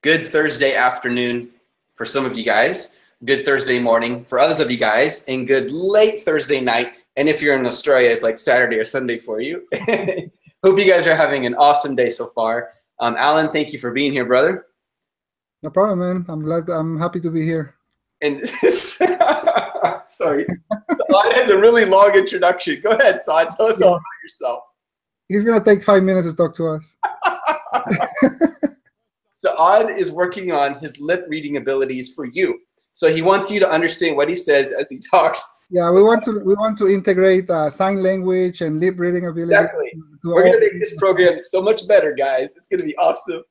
Good Thursday afternoon for some of you guys, good Thursday morning for others of you guys, and good late Thursday night. And if you're in Australia, it's like Saturday or Sunday for you. Hope you guys are having an awesome day so far. Alan, thank you for being here, brother. No problem, man. I'm happy to be here. And sorry, Saad has a really long introduction. Go ahead, Saad. Tell us all about yourself. He's gonna take 5 minutes to talk to us. Saad is working on his lip reading abilities for you. So he wants you to understand what he says as he talks. Yeah, we want to integrate sign language and lip reading ability. Exactly. We're gonna make this program so much better, guys. It's gonna be awesome.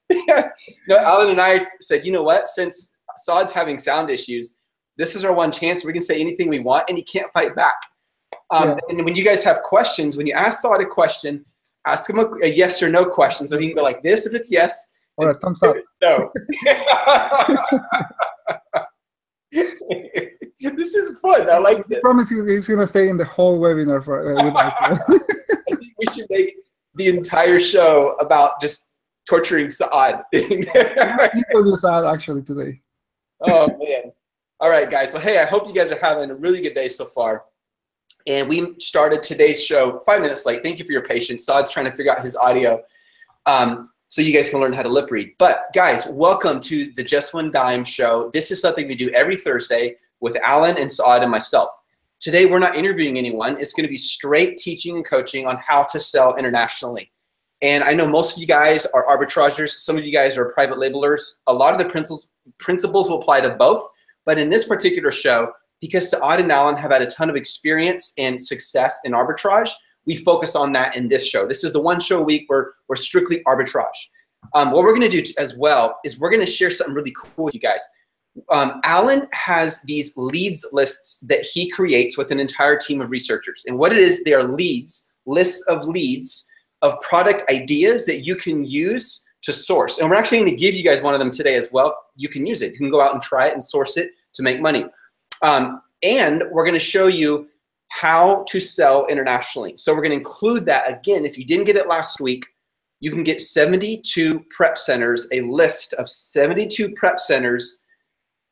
No, Alan and I said, you know what? Since Saad's having sound issues, this is our one chance. We can say anything we want, and he can't fight back. And when you guys have questions, when you ask Saad a question, ask him a yes or no question. So he can go like this if it's yes. Or a thumbs up. No. This is fun. I like this. I promise he's going to stay in the whole webinar with us. I think we should make the entire show about just torturing Saad. He told you Saad actually today. Oh, man. All right, guys. Well, hey, I hope you guys are having a really good day so far. And we started today's show 5 minutes late. Thank you for your patience. Saad's trying to figure out his audio. So you guys can learn how to lip read. But guys, welcome to the Just One Dime show. This is something we do every Thursday with Alan and Saad and myself. Today, we're not interviewing anyone. It's going to be straight teaching and coaching on how to sell internationally. And I know most of you guys are arbitragers. Some of you guys are private labelers. A lot of the principles will apply to both. But in this particular show, because Saad and Alan have had a ton of experience and success in arbitrage, we focus on that in this show. This is the one show a week where we're strictly arbitrage. What we're going to do as well is we're going to share something really cool with you guys. Alan has these leads lists that he creates with an entire team of researchers. And what it is, they are leads, lists of leads of product ideas that you can use to source. And we're actually going to give you guys one of them today as well. You can use it. You can go out and try it and source it to make money. And we're going to show you how to sell internationally. So we're going to include that again. If you didn't get it last week, you can get 72 prep centers, a list of 72 prep centers,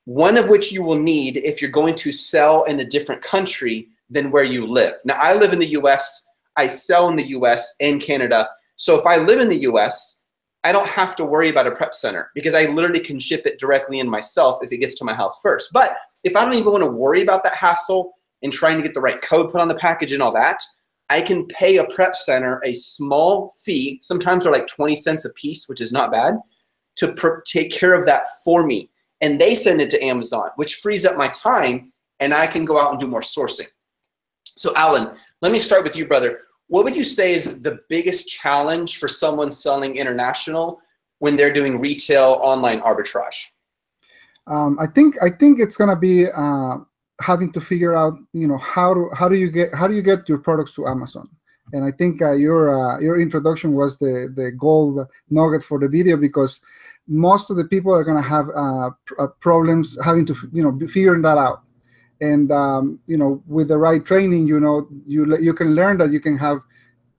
one of which you will need if you're going to sell in a different country than where you live. Now, I live in the US. I sell in the US and Canada. So if I live in the US, I don't have to worry about a prep center because I literally can ship it directly in myself if it gets to my house first. But if I don't even want to worry about that hassle and trying to get the right code put on the package and all that, I can pay a prep center a small fee. Sometimes they're like 20 cents a piece, which is not bad, to take care of that for me. And they send it to Amazon, which frees up my time, and I can go out and do more sourcing. So Alan, let me start with you, brother. What would you say is the biggest challenge for someone selling international when they're doing retail online arbitrage? I think it's gonna be having to figure out, how do you get your products to Amazon. And I think your introduction was the gold nugget for the video, because most of the people are gonna have problems having to figuring that out. And with the right training, you can learn that you can have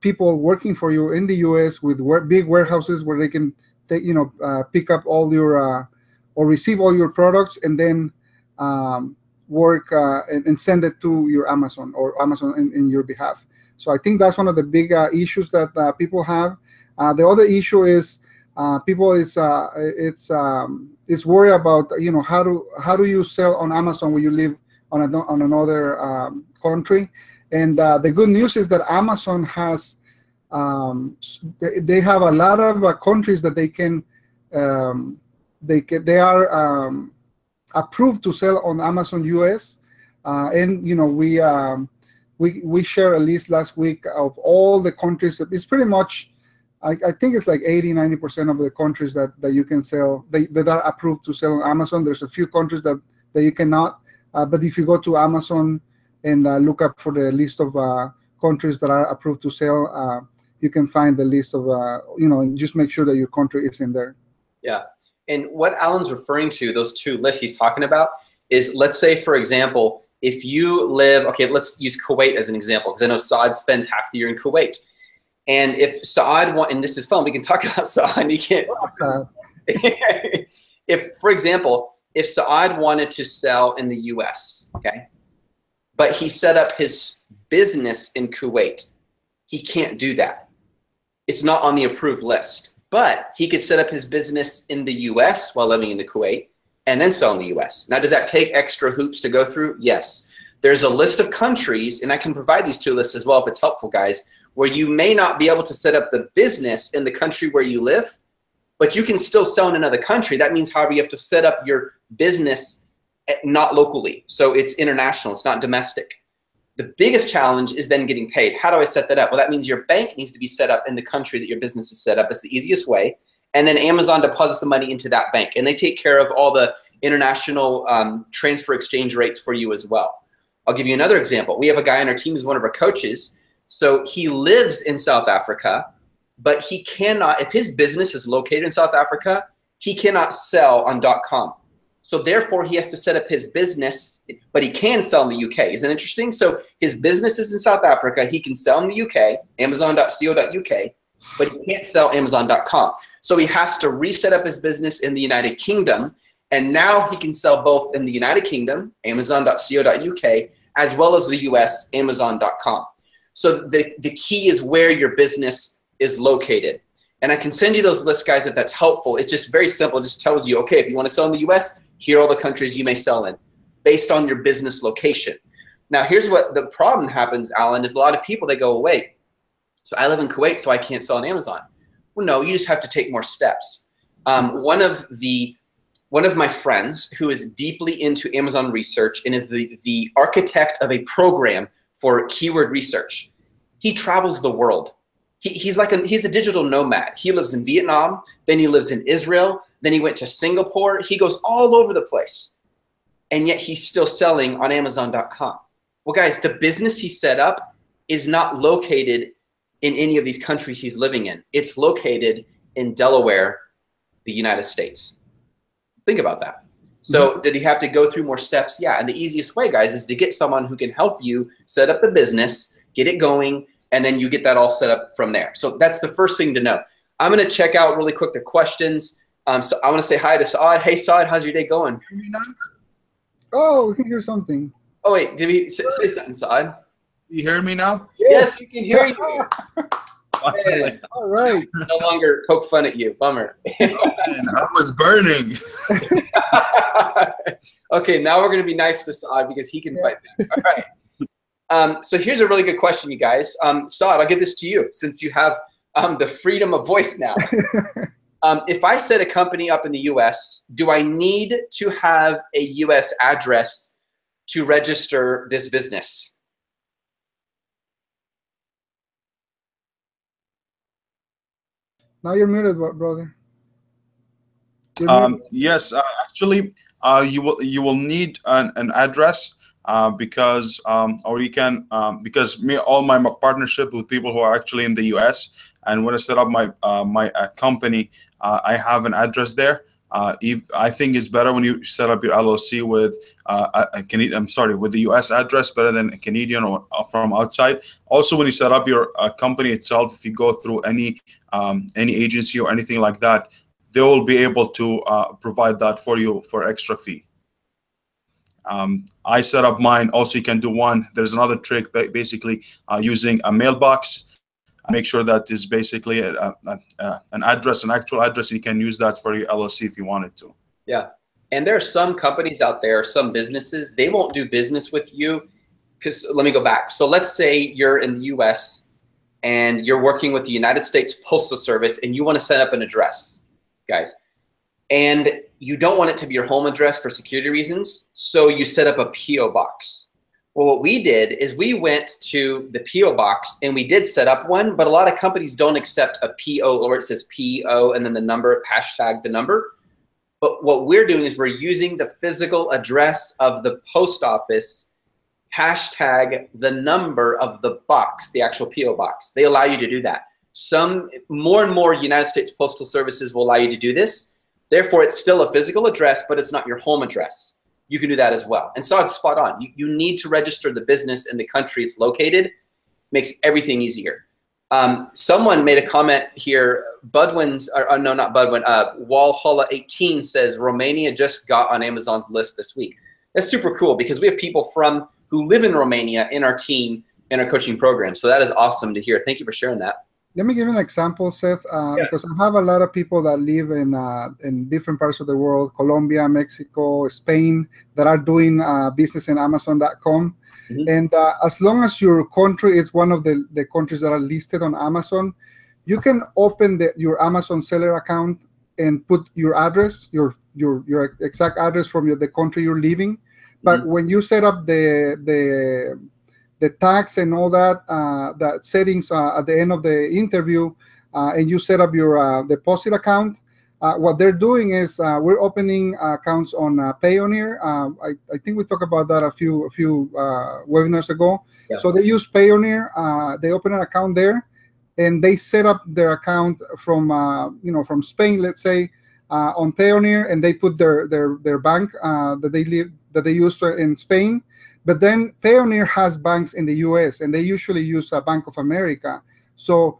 people working for you in the US with big warehouses where they can pick up all your or receive all your products, and then work and send it to your Amazon or Amazon in your behalf. So I think that's one of the big issues that people have. The other issue is people is worry about how do you sell on Amazon when you live on another country. And the good news is that Amazon has they have a lot of countries that they are approved to sell on Amazon US, and we shared a list last week of all the countries. It's pretty much, I think it's like 80–90% of the countries that you can sell, that are approved to sell on Amazon. There's a few countries that you cannot, but if you go to Amazon and look up for the list of countries that are approved to sell, you can find the list of and just make sure that your country is in there. Yeah. And what Alan's referring to, those two lists he's talking about, is, let's say, for example, if you live, okay, let's use Kuwait as an example, because I know Saad spends half the year in Kuwait. And if Saad and this is fun, we can talk about Saad. He can't. If, for example, if Saad wanted to sell in the US, okay, but he set up his business in Kuwait, he can't do that. It's not on the approved list, but he could set up his business in the US while living in the Kuwait and then sell in the US. Now, does that take extra hoops to go through? Yes. There's a list of countries, and I can provide these two lists as well if it's helpful, guys, where you may not be able to set up the business in the country where you live, but you can still sell in another country. That means, however, you have to set up your business not locally. So it's international, it's not domestic. The biggest challenge is then getting paid. How do I set that up? Well, that means your bank needs to be set up in the country that your business is set up. That's the easiest way. And then Amazon deposits the money into that bank, and they take care of all the international transfer exchange rates for you as well. I'll give you another example. We have a guy on our team who's one of our coaches. So he lives in South Africa, but he cannot, if his business is located in South Africa, he cannot sell on .com. So therefore, he has to set up his business, but he can sell in the UK. Isn't it interesting? So his business is in South Africa. He can sell in the UK, amazon.co.uk, but he can't sell amazon.com. So he has to reset up his business in the United Kingdom, and now he can sell both in the United Kingdom, amazon.co.uk, as well as the US, amazon.com. So the key is where your business is located. And I can send you those lists, guys, if that's helpful. It's just very simple. It just tells you, okay, if you want to sell in the US, here are all the countries you may sell in based on your business location. Now, here's what the problem happens, Alan, is a lot of people, they go, wait, so I live in Kuwait, so I can't sell on Amazon. Well, no, you just have to take more steps. One of my friends who is deeply into Amazon research and is the architect of a program for keyword research, he travels the world. He's a digital nomad. He lives in Vietnam, then he lives in Israel, then he went to Singapore. He goes all over the place, and yet he's still selling on Amazon.com. Well, guys, the business he set up is not located in any of these countries he's living in. It's located in Delaware, the United States. Think about that. So did he have to go through more steps? Yeah, and the easiest way, guys, is to get someone who can help you set up the business, get it going, and then you get that all set up from there. So that's the first thing to know. I'm going to check out really quick the questions. So I want to say hi to Saad. Hey, Saad, how's your day going? Oh, we can hear something. Oh, wait, did we say something, Saad? You hear me now? Yes, we can hear you. Yeah. All right. No longer poke fun at you. Bummer. I was burning. Okay, now we're going to be nice to Saad because he can fight back. All right. So here's a really good question, you guys. Saad, I'll give this to you since you have the freedom of voice now. If I set a company up in the US, do I need to have a US address to register this business? Now you're muted, brother. Yes, actually, you will need an address because or you can because all my partnership with people who are actually in the U.S. and when I set up my company, I have an address there. I think it's better when you set up your LLC with with the U.S. address better than a Canadian or from outside. Also, when you set up your company itself, if you go through any agency or anything like that, they will be able to provide that for you for extra fee. I set up mine. Also, you can do one. There's another trick, basically using a mailbox. Make sure that is basically an address, an actual address. You can use that for your LLC if you wanted to. Yeah, and there are some companies out there, some businesses, they won't do business with you because let me go back. So let's say you're in the U.S. and you're working with the United States Postal Service and you want to set up an address, guys, and you don't want it to be your home address for security reasons, so you set up a P.O. box. Well, what we did is we went to the P.O. box and we did set up one, but a lot of companies don't accept a P.O. or it says P.O. and then the number, hashtag the number. But what we're doing is we're using the physical address of the post office, hashtag the number of the box, the actual P.O. box. They allow you to do that. More and more United States Postal Services will allow you to do this. Therefore, it's still a physical address, but it's not your home address. You can do that as well. And so it's spot on. You need to register the business in the country it's located. Makes everything easier. Someone made a comment here. Budwin's, or no, not Budwin. Walhalla 18 says Romania just got on Amazon's list this week. That's super cool because we have people who live in Romania in our team in our coaching program. So that is awesome to hear. Thank you for sharing that. Let me give you an example, Seth, because I have a lot of people that live in different parts of the world, Colombia, Mexico, Spain, that are doing business in Amazon.com. Mm-hmm. And as long as your country is one of the countries that are listed on Amazon, you can open your Amazon seller account and put your address, your exact address from the country you're living. But mm-hmm. when you set up the tax and all that settings at the end of the interview, and you set up your deposit account, what they're doing is we're opening accounts on Payoneer. I think we talked about that a few webinars ago. Yeah. So they use Payoneer. They open an account there, and they set up their account from from Spain, let's say, on Payoneer, and they put their bank that they use in Spain. But then Payoneer has banks in the U.S. and they usually use Bank of America. So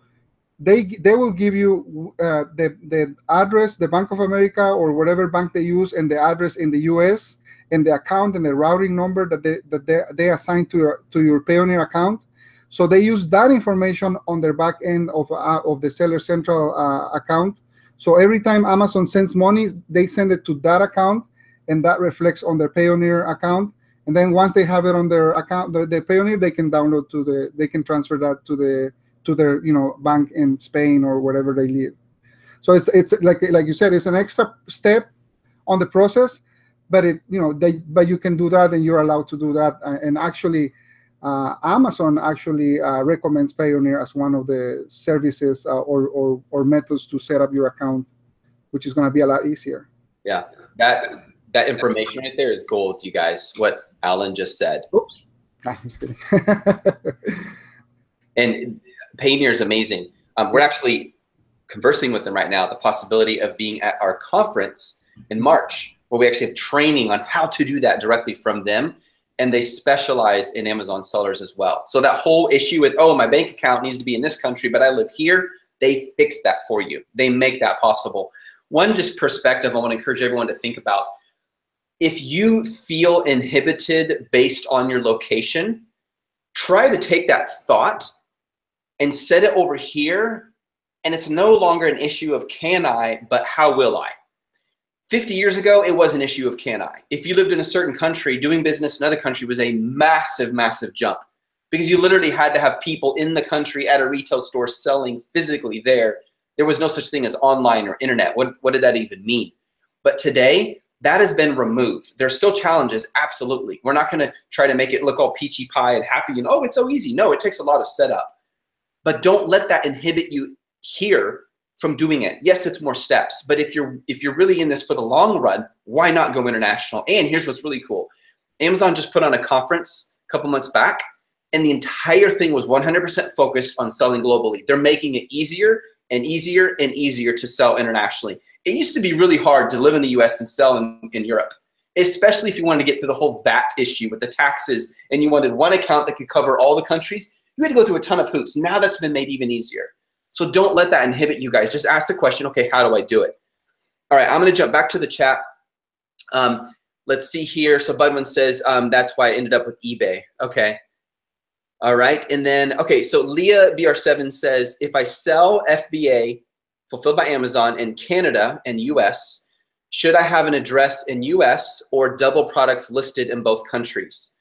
they will give you the address, the Bank of America or whatever bank they use, and the address in the U.S. and the account and the routing number that they assign to your Payoneer account. So they use that information on their back end of the Seller Central account. So every time Amazon sends money, they send it to that account, and that reflects on their Payoneer account. And then once they have it on their account, the Payoneer, they can they can transfer that to their bank in Spain or wherever they live. So it's like you said, it's an extra step on the process, but but you can do that, and you're allowed to do that. And actually, Amazon actually recommends Payoneer as one of the services or methods to set up your account, which is going to be a lot easier. Yeah, that information right there is gold, you guys. What Alan just said. Oops. I'm just kidding. And Payoneer is amazing. We're actually conversing with them right now, the possibility of being at our conference in March, where we actually have training on how to do that directly from them. And they specialize in Amazon sellers as well. So that whole issue with, oh, my bank account needs to be in this country, but I live here, they fix that for you. They make that possible. One just perspective I want to encourage everyone to think about. If you feel inhibited based on your location, try to take that thought and set it over here, and it's no longer an issue of can I, but how will I? 50 years ago, it was an issue of can I. If you lived in a certain country, doing business in another country was a massive, massive jump because you literally had to have people in the country at a retail store selling physically there. There was no such thing as online or internet. What did that even mean? But today, that has been removed. There's still challenges, absolutely. We're not gonna try to make it look all peachy pie and happy and, oh, it's so easy. No, it takes a lot of setup. But don't let that inhibit you here from doing it. Yes, it's more steps, but if you're really in this for the long run, why not go international? And here's what's really cool. Amazon just put on a conference a couple months back, and the entire thing was 100% focused on selling globally. They're making it easier and easier and easier to sell internationally. It used to be really hard to live in the US and sell in Europe, especially if you wanted to get through the whole VAT issue with the taxes and you wanted one account that could cover all the countries. You had to go through a ton of hoops. Now that's been made even easier. So don't let that inhibit you guys. Just ask the question, okay, how do I do it? All right, I'm gonna jump back to the chat. Let's see here. So Budman says, that's why I ended up with eBay. Okay. All right, and then, okay, so Leah BR7 says, if I sell FBA fulfilled by Amazon in Canada and US, should I have an address in US or double products listed in both countries?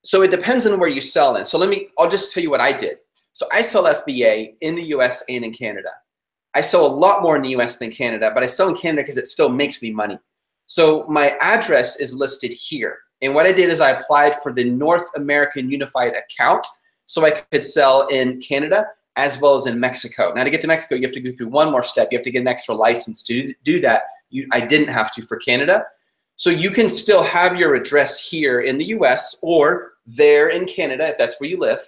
So it depends on where you sell in. So I'll just tell you what I did. So I sell FBA in the US and in Canada. I sell a lot more in the US than Canada, but I sell in Canada because it still makes me money. So my address is listed here. And what I did is I applied for the North American Unified account so I could sell in Canada as well as in Mexico. Now to get to Mexico, you have to go through one more step. You have to get an extra license to do that. I didn't have to for Canada. So you can still have your address here in the US or there in Canada, if that's where you live,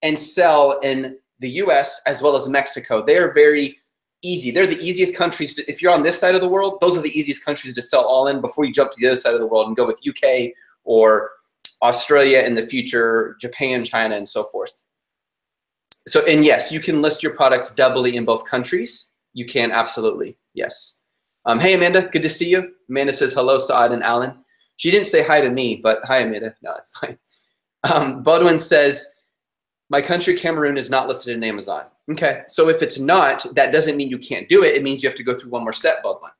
and sell in the US as well as Mexico. They're very easy. They're the easiest countries if you're on this side of the world, those are the easiest countries to sell all in before you jump to the other side of the world and go with UK or Australia in the future, Japan, China, and so forth. So, and yes, you can list your products doubly in both countries. You can, absolutely, yes. Hey, Amanda, good to see you. Amanda says, hello, Saad and Alan. She didn't say hi to me, but hi, Amanda. No, it's fine. Bodwin says, my country, Cameroon, is not listed in Amazon. Okay, so if it's not, that doesn't mean you can't do it. It means you have to go through one more step, Bodwin.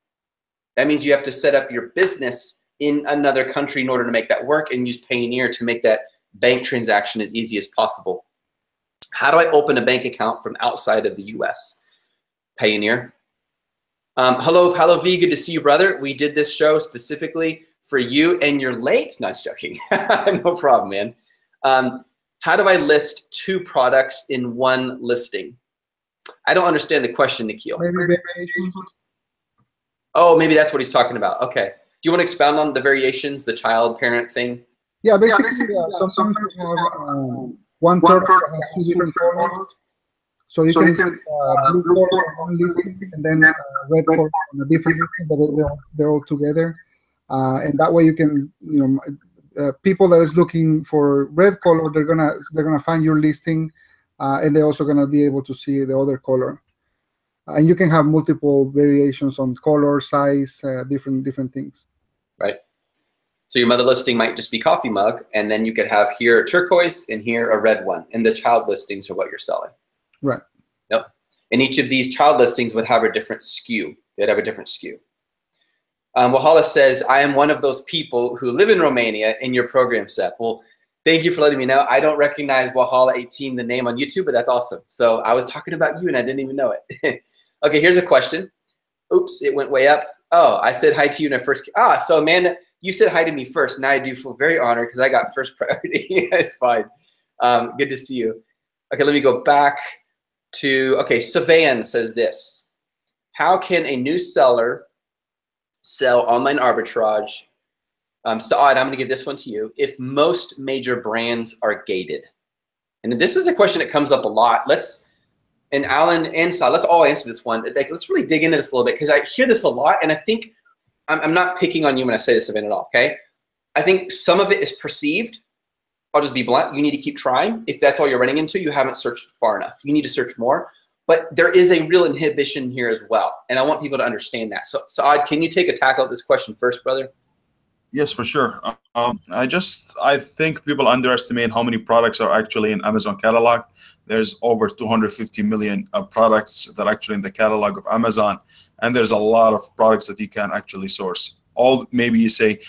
That means you have to set up your business in another country in order to make that work and use Payoneer to make that bank transaction as easy as possible. How do I open a bank account from outside of the US? Payoneer. Hello, Palo V, good to see you, brother. We did this show specifically for you, and you're late. Not joking. No problem, man. How do I list 2 products in one listing? I don't understand the question, Nikhil. Oh, maybe that's what he's talking about. Okay. Do you want to expound on the variations, the child parent thing? Yeah, basically, sometimes you have one product that has 2 different colors. So you can blue color on one listing and then red color on a different listing, but they're all together. And that way you can, people that is looking for red color, they're gonna find your listing, and they're also gonna be able to see the other color. And you can have multiple variations on color, size, different things. Right. So your mother listing might just be coffee mug, and then you could have here a turquoise and here a red one. And the child listings are what you're selling. Right. Yep. And each of these child listings would have a different SKU. They'd have a different SKU. Wahala says, I am one of those people who live in Romania in your program, Seth. Well, thank you for letting me know. I don't recognize Wahala 18, the name on YouTube, but that's awesome. So I was talking about you and I didn't even know it. Okay, here's a question. Oops, it went way up. Oh, I said hi to you in our first. So Amanda, you said hi to me first. Now I do feel very honored because I got first priority. It's fine. Good to see you. Okay, let me go back to, okay, Savan says this. How can a new seller sell online arbitrage? Saad, I'm going to give this one to you. If most major brands are gated. And this is a question that comes up a lot. And Alan and Saad, let's all answer this one. Let's really dig into this a little bit because I hear this a lot, and I think I'm not picking on you when I say this, Savan, at all, okay? I think some of it is perceived. I'll just be blunt. You need to keep trying. If that's all you're running into, you haven't searched far enough. You need to search more. But there is a real inhibition here as well, and I want people to understand that. So, Saad, can you take a tackle of this question first, brother? Yes, for sure. I think people underestimate how many products are actually in Amazon catalog. There's over 250 million products that are actually in the catalog of Amazon, and there's a lot of products that you can actually source. Maybe you say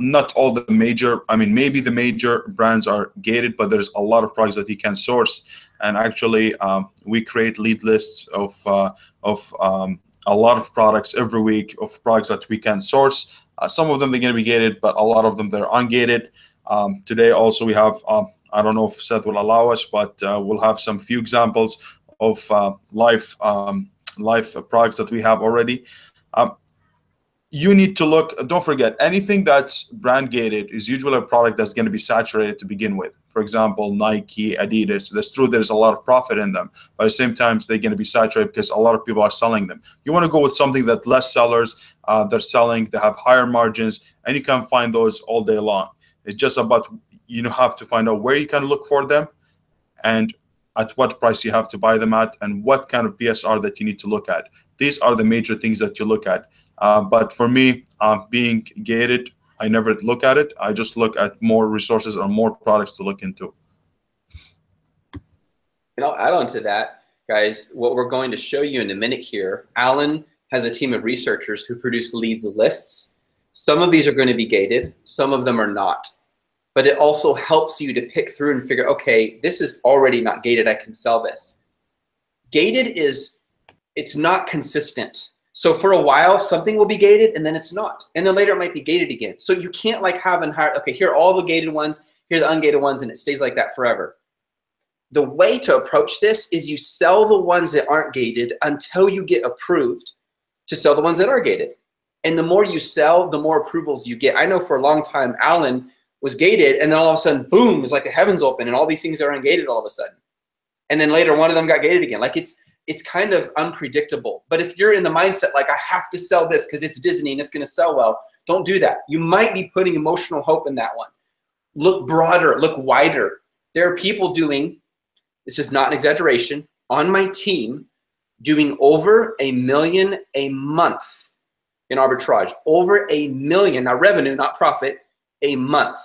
not all the major, maybe the major brands are gated, but there's a lot of products that you can source. And actually, we create lead lists of a lot of products every week of products that we can source. Some of them they're going to be gated, but a lot of them they're ungated. Today also we have, I don't know if Seth will allow us, but we'll have some few examples of live products that we have already. You need to look, don't forget, anything that's brand gated is usually a product that's going to be saturated to begin with. For example, Nike, Adidas, that's true, there's a lot of profit in them, but at the same time, they're going to be saturated because a lot of people are selling them. You want to go with something that less sellers, they're selling, they have higher margins, and you can find those all day long. It's just about, you have to find out where you can look for them and at what price you have to buy them at and what kind of PSR that you need to look at. These are the major things that you look at. But for me, being gated, I never look at it. I just look at more resources or more products to look into. And I'll add on to that, guys, what we're going to show you in a minute here. Alan has a team of researchers who produce leads lists. Some of these are going to be gated. Some of them are not. But it also helps you to pick through and figure, okay, this is already not gated. I can sell this. Gated it's not consistent. So for a while, something will be gated and then it's not. And then later it might be gated again. So you can't like have okay, here are all the gated ones, here are the ungated ones, and it stays like that forever. The way to approach this is you sell the ones that aren't gated until you get approved to sell the ones that are gated. And the more you sell, the more approvals you get. I know for a long time, Alan was gated, and then all of a sudden, boom, it's like the heavens open and all these things are ungated all of a sudden. And then later one of them got gated again. Like it's kind of unpredictable. But if you're in the mindset, like I have to sell this because it's Disney and it's going to sell well, don't do that. You might be putting emotional hope in that one. Look broader, look wider. There are people doing this is not an exaggeration, on my team doing over $1 million a month in arbitrage. Over $1 million, now revenue, not profit, a month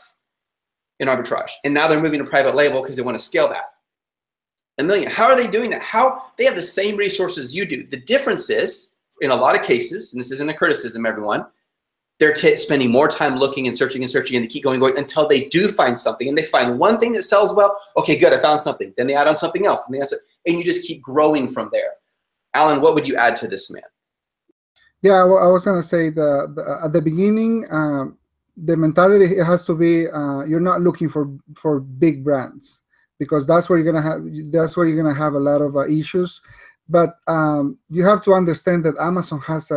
in arbitrage. And now they're moving to private label because they want to scale that. $1 million. How are they doing that? How? They have the same resources you do. The difference is, in a lot of cases, and this isn't a criticism, everyone, they're spending more time looking and searching, and they keep going until they do find something. And they find one thing that sells well. Okay, good, I found something. Then they add on something else. And you just keep growing from there. Alan, what would you add to this, man? Yeah, well, I was going to say at the beginning, the mentality has to be you're not looking for big brands, because that's where you're gonna have a lot of issues. But you have to understand that Amazon has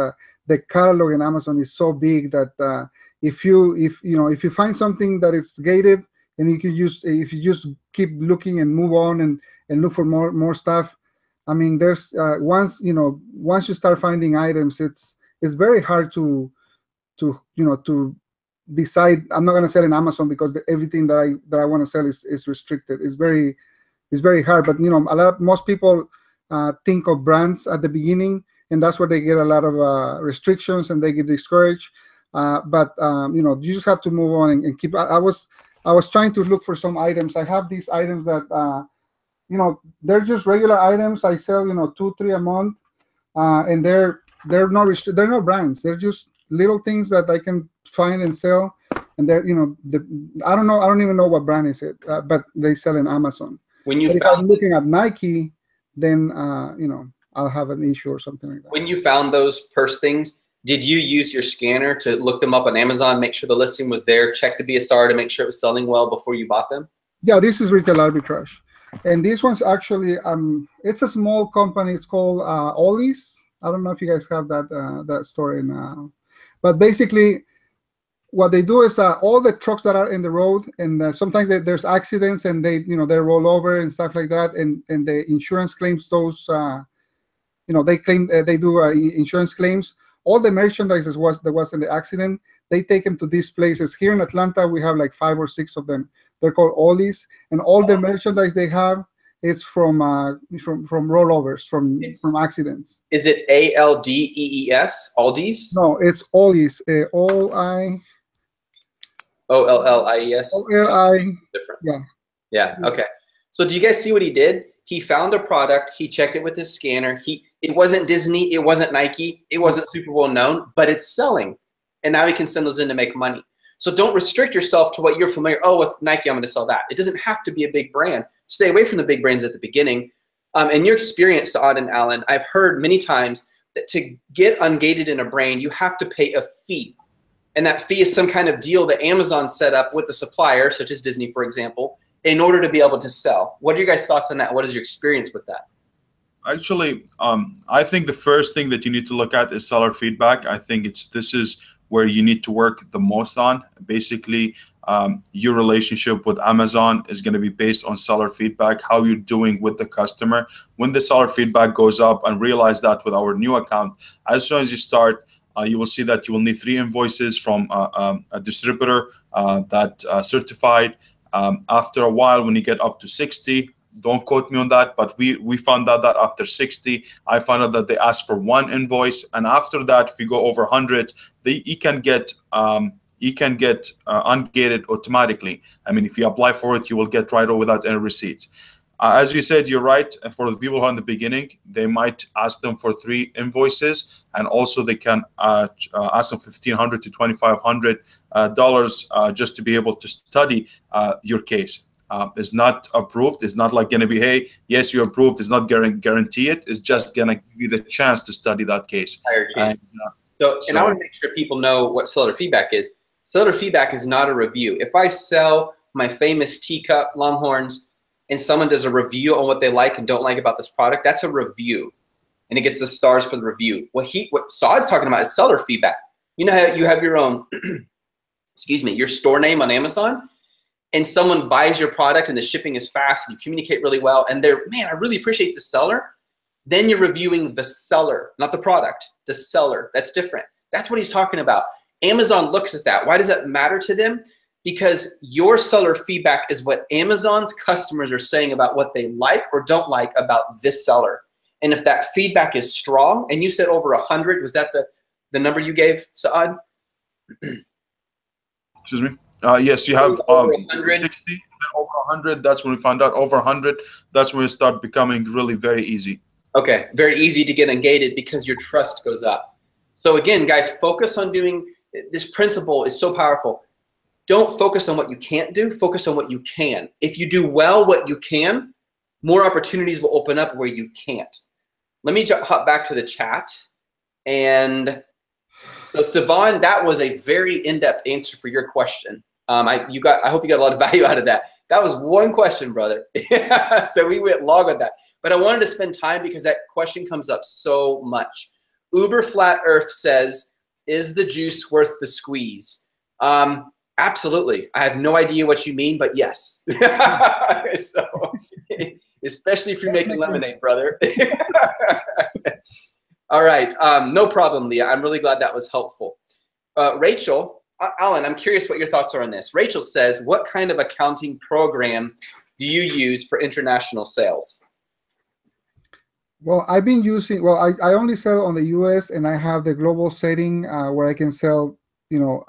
the catalog in Amazon is so big that if you find something that is gated, and if you just keep looking and move on and look for more stuff, I mean, there's once you start finding items, it's very hard to decide. I'm not going to sell in Amazon because everything that I want to sell is restricted. It's very hard. But most people think of brands at the beginning, and that's where they get a lot of restrictions and they get discouraged. But you just have to move on and keep. I was trying to look for some items. I have these items that they're just regular items. I sell 2-3 a month, and they're not brands. They're just little things that I can find and sell. And they're I don't even know what brand is it, but they sell in Amazon. If I'm looking at Nike, then I'll have an issue or something like that. When you found those purse things, did you use your scanner to look them up on Amazon, make sure the listing was there, check the BSR to make sure it was selling well before you bought them? Yeah, this is Retail Arbitrage. And this one's actually, it's a small company. It's called Ollie's. I don't know if you guys have that story now. But basically, what they do is all the trucks that are in the road, and sometimes there's accidents, and they roll over and stuff like that, and the insurance claims those. They claim they do insurance claims. All the merchandise that was in the accident, they take them to these places. Here in Atlanta, we have like 5 or 6 of them. They're called Ollie's, and all the merchandise they have is from rollovers, from accidents. Is it ALDEES? Aldi's? No, it's Ollie's. OLLIES. OLI. Different. Yeah. Yeah. Okay. So do you guys see what he did? He found a product. He checked it with his scanner. It wasn't Disney. It wasn't Nike. It wasn't Super Bowl known, but it's selling, and now he can send those in to make money. So don't restrict yourself to what you're familiar. Oh, what's Nike? I'm going to sell that. It doesn't have to be a big brand. Stay away from the big brands at the beginning. In your experience, Saad and Alan, I've heard many times that to get ungated in a brand, you have to pay a fee. And that fee is some kind of deal that Amazon set up with the supplier, such as Disney, for example, in order to be able to sell. What are your guys' thoughts on that? What is your experience with that? Actually, I think the first thing that you need to look at is seller feedback. I think this is where you need to work the most on. Basically, your relationship with Amazon is going to be based on seller feedback, how you're doing with the customer. When the seller feedback goes up, and realize that with our new account, as soon as you start, you will see that you will need 3 invoices from a distributor that certified. After a while, when you get up to 60, don't quote me on that, but we found out that after 60, I found out that they asked for 1 invoice, and after that, if you go over 100, you can get ungated automatically. I mean, if you apply for it, you will get right away without any receipts. As you said, you're right. For the people who are in the beginning, they might ask them for 3 invoices, and also they can ask them $1,500 to $2,500 just to be able to study your case. It's not approved. It's not like going to be, hey, yes, you're approved. It's not guarantee it. It's just going to give you the chance to study that case. And I want to make sure people know what seller feedback is. Seller feedback is not a review. If I sell my famous teacup Longhorns and someone does a review on what they like and don't like about this product, that's a review, and it gets the stars for the review. What Saad's talking about is seller feedback. You know how you have your own, excuse me, your store name on Amazon, and someone buys your product and the shipping is fast and you communicate really well, and they're, man, I really appreciate the seller. Then you're reviewing the seller, not the product, the seller. That's different. That's what he's talking about. Amazon looks at that. Why does that matter to them? because your seller feedback is what Amazon's customers are saying about what they like or don't like about this seller. And if that feedback is strong, and you said over 100, was that the number you gave, Saad? Excuse me. Yes, you have 60, then over 100. That's when we found out. Over 100, that's when it start becoming really very easy. Okay, very easy to get ungated because your trust goes up. So again, guys, focus on doing, this principle is so powerful. Don't focus on what you can't do, focus on what you can. If you do well what you can, more opportunities will open up where you can't. Let me hop back to the chat. And so Sivan, that was a very in-depth answer for your question. I hope you got a lot of value out of that. That was one question, brother. So we went long on that. But I wanted to spend time because that question comes up so much. Uber Flat Earth says, is the juice worth the squeeze? Absolutely. I have no idea what you mean, but yes. So, especially if you're making lemonade, brother. All right. No problem, Leah. I'm really glad that was helpful. Rachel, Alan, I'm curious what your thoughts are on this. Rachel says, what kind of accounting program do you use for international sales? Well, I've been using, I only sell on the US, and I have the global setting where I can sell,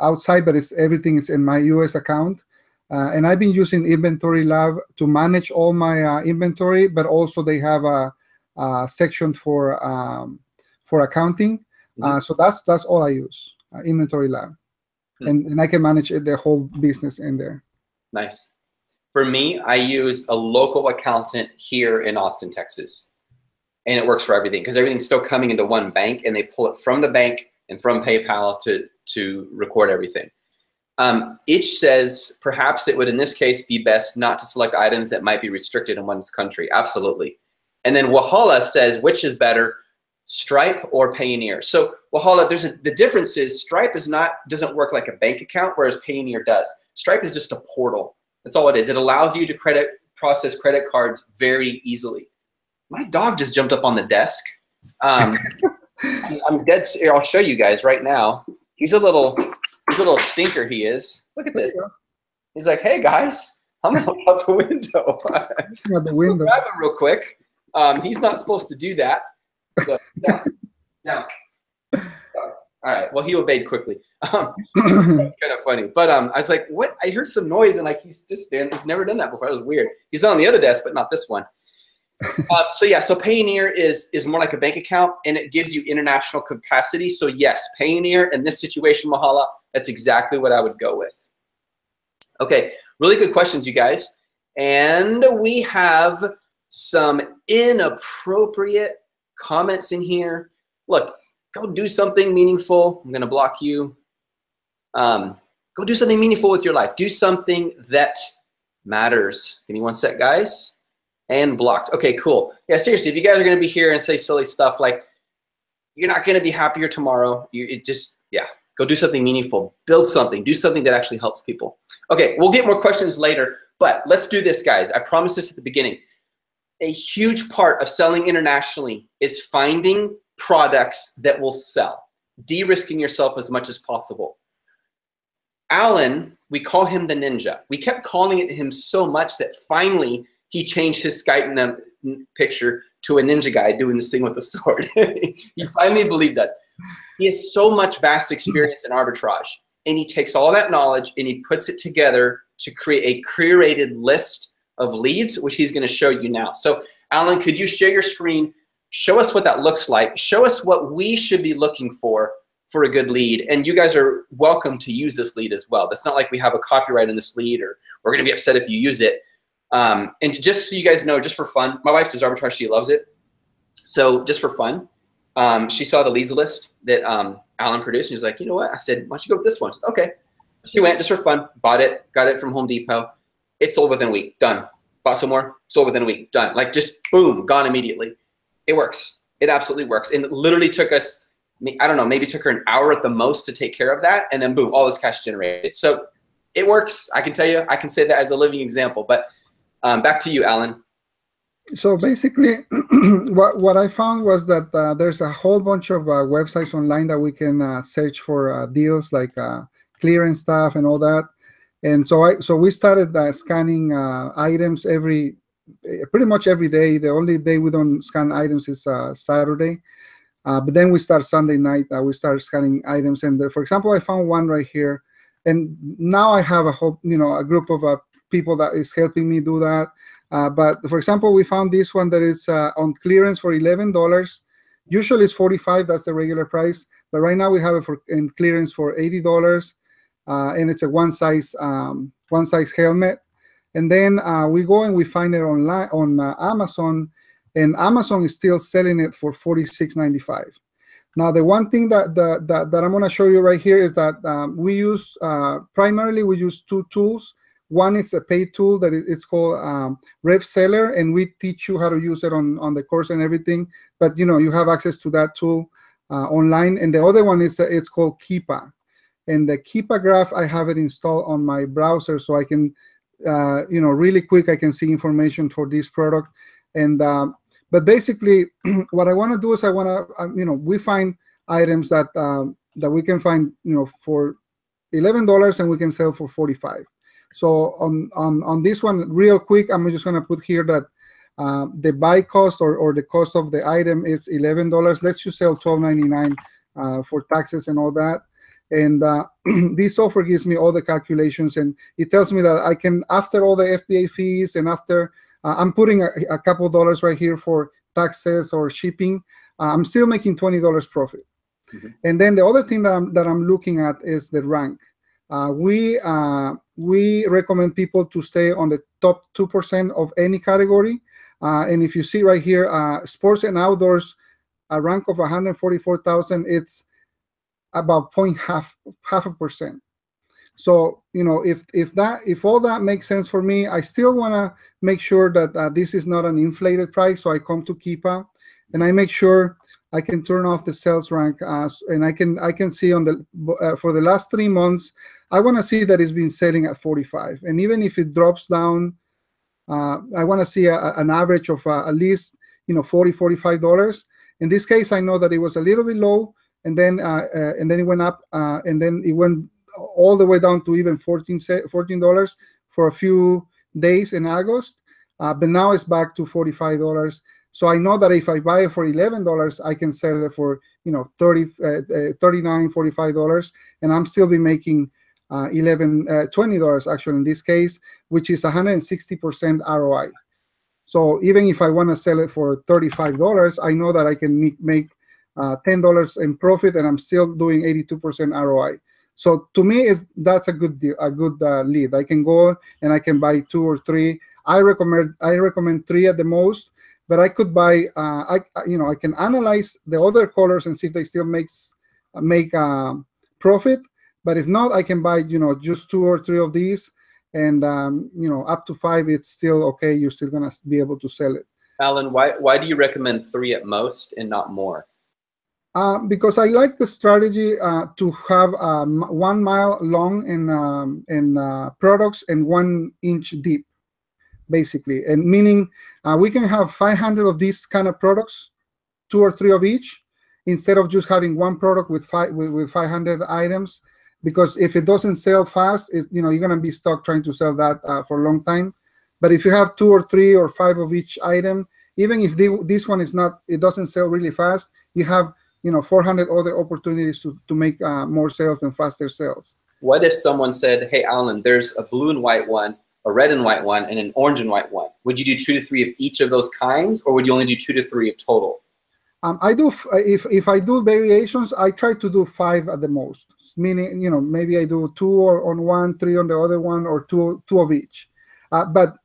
outside, but everything is in my US account. And I've been using Inventory Lab to manage all my inventory, but also they have a section for accounting. So that's all I use, Inventory Lab. And I can manage the whole business in there. Nice. For me, I use a local accountant here in Austin, Texas. And it works for everything because everything's still coming into one bank, and they pull it from the bank and from PayPal to record everything. Each says perhaps it would in this case be best not to select items that might be restricted in one's country. Absolutely. And then Wahala says, which is better, Stripe or Payoneer? So Wahala, the difference is Stripe doesn't work like a bank account, whereas Payoneer does. Stripe is just a portal. That's all it is. It allows you to process credit cards very easily. My dog just jumped up on the desk. I'm dead. I'll show you guys right now. He's a little stinker. He is. Look at this. He's like, hey guys, I'm gonna look out the window. Out the window. Grab him real quick. He's not supposed to do that. So down. All right. Well, he obeyed quickly. That's kind of funny. But I was like, what? I heard some noise, and he's just standing. He's never done that before. That was weird. He's on the other desk, but not this one. So Payoneer is more like a bank account, and it gives you international capacity. So yes, Payoneer in this situation, Mahala, that's exactly what I would go with. Okay, really good questions, you guys. And we have some inappropriate comments in here. Look, go do something meaningful. I'm gonna block you. Go do something meaningful with your life. Do something that matters. Give me one sec, guys. And blocked. Okay, cool. Yeah, seriously, if you guys are going to be here and say silly stuff like you're not going to be happier tomorrow, go do something meaningful. Build something. Do something that actually helps people. Okay, we'll get more questions later, but let's do this, guys. I promised this at the beginning. A huge part of selling internationally is finding products that will sell, de-risking yourself as much as possible. Alan, we call him the ninja. We kept calling it him so much that finally he changed his Skype picture to a ninja guy doing this thing with a sword. He finally believed us. He has so much vast experience in arbitrage, and he takes all that knowledge and he puts it together to create a curated list of leads, which he's going to show you now. So, Alan, could you share your screen? Show us what that looks like. Show us what we should be looking for a good lead. And you guys are welcome to use this lead as well. It's not like we have a copyright in this lead, or we're going to be upset if you use it. And just so you guys know, just for fun, my wife does arbitrage. She loves it. So just for fun, she saw the leads list that Alan produced. And she's like, you know what? I said, why don't you go with this one? Said, okay. She went just for fun, bought it, got it from Home Depot. It sold within a week. Done. Bought some more, sold within a week. Done. Like just boom, gone immediately. It works. It absolutely works. And it literally took us, I don't know, maybe took her an hour at the most to take care of that. And then boom, all this cash generated. So it works. I can tell you, I can say that as a living example. But back to you, Alan. So basically, what I found was that there's a whole bunch of websites online that we can search for deals like clearance stuff and all that. And so we started scanning items pretty much every day. The only day we don't scan items is Saturday. But then we start Sunday night. We start scanning items, and for example, I found one right here, and now I have a group of people that is helping me do that. But for example, we found this one that is on clearance for $11. Usually it's $45. That's the regular price, but right now we have it in clearance for $80, and it's a one size helmet. And then we go and we find it online on Amazon. And Amazon is still selling it for $46.95. Now, the one thing that I'm going to show you right here is that we use primarily we use two tools. One is a paid tool that it's called Rev Seller, and we teach you how to use it on the course and everything. But you have access to that tool online. And the other one is it's called Keepa, and the Keepa graph I have it installed on my browser, so I can really quick I can see information for this product. And but basically, what I want to do is we find items that we can find for $11 and we can sell for $45. So on this one, real quick, I'm just going to put here that the buy cost or the cost of the item is $11. Let's just sell $12.99 for taxes and all that. And this software gives me all the calculations, and it tells me that I can, after all the FBA fees and after I'm putting a couple dollars right here for taxes or shipping, I'm still making $20 profit. Mm-hmm. And then the other thing that I'm looking at is the rank. We recommend people to stay on the top 2% of any category. And if you see right here, sports and outdoors, a rank of 144,000, it's about 0.5%. So if all that makes sense for me, I still want to make sure that this is not an inflated price. So I come to Keepa and I make sure I can turn off the sales rank, and I can see on the for the last 3 months, I want to see that it's been selling at 45. And even if it drops down, I want to see an average of at least $40-$45. In this case, I know that it was a little bit low, and then it went up, and then it went all the way down to even $14 for a few days in August, but now it's back to $45. So I know that if I buy it for $11, I can sell it for $39, $45, and I'm still be making $20 actually in this case, which is 160% ROI. So even if I want to sell it for $35, I know that I can make $10 in profit, and I'm still doing 82% ROI. So to me, that's a good deal, a good lead. I can go and I can buy 2 or 3. I recommend 3 at the most, but I could buy. I can analyze the other colors and see if they still make profit. But if not, I can buy just 2 or 3 of these, and up to 5, it's still okay. You're still gonna be able to sell it. Alan, why do you recommend 3 at most and not more? Because I like the strategy to have 1 mile long in products and 1 inch deep, basically. And meaning we can have 500 of these kind of products, 2 or 3 of each, instead of just having 1 product with 500 items. Because if it doesn't sell fast, you're gonna be stuck trying to sell that for a long time. But if you have 2 or 3 or 5 of each item, even if this one it doesn't sell really fast, you have 400 other opportunities to make more sales and faster sales. What if someone said, hey, Alan, there's a blue and white one, a red and white one, and an orange and white one? Would you do 2 to 3 of each of those kinds, or would you only do 2 to 3 of total? I do. If I do variations, I try to do 5 at the most. Meaning, maybe I do 2 on one, 3 on the other one, or two of each. But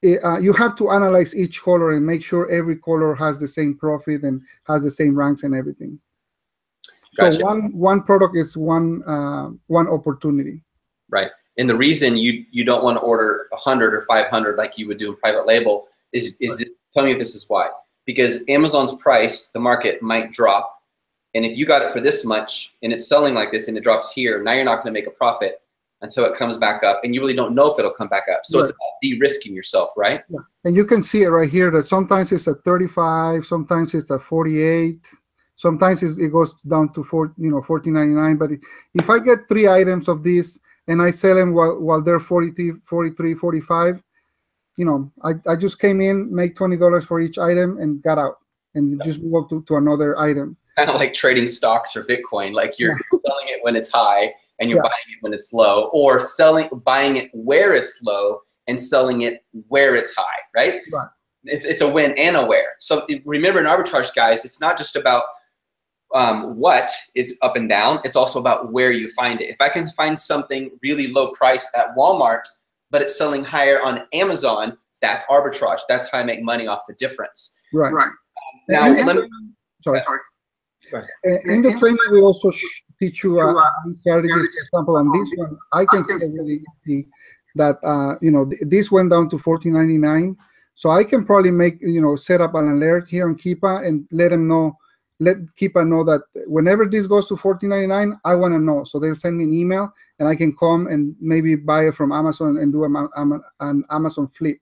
you have to analyze each color and make sure every color has the same profit and has the same ranks and everything. Gotcha. So one product is one opportunity. Right. And the reason you don't want to order 100 or 500 like you would do in private label is tell me if this is why. Because Amazon's price, the market might drop, and if you got it for this much and it's selling like this and it drops here, now you're not going to make a profit until it comes back up, and you really don't know if it'll come back up. So It's about de-risking yourself, right? Yeah. And you can see it right here that sometimes it's at 35, sometimes it's at 48, sometimes it goes down to $14.99. But if I get 3 items of this and I sell them while they're 40, 43, 45. You know, I just came in, make $20 for each item, and got out, and just move up to another item. Kind of like trading stocks or Bitcoin. Like you're selling it when it's high and you're buying it when it's low, or buying it where it's low and selling it where it's high, right? Right. It's a win and a where. So remember, in arbitrage, guys, it's not just about what it's up and down. It's also about where you find it. If I can find something really low price at Walmart, but it's selling higher on Amazon, that's arbitrage. That's how I make money off the difference. Right. Now, let me. Sorry. In the training, we also teach you strategies. For example, on this one, I can really see that this went down to $14.99. So I can probably set up an alert here on Keepa and let Keepa know that whenever this goes to $14.99, I want to know. So they'll send me an email, and I can come and maybe buy it from Amazon and do an Amazon flip.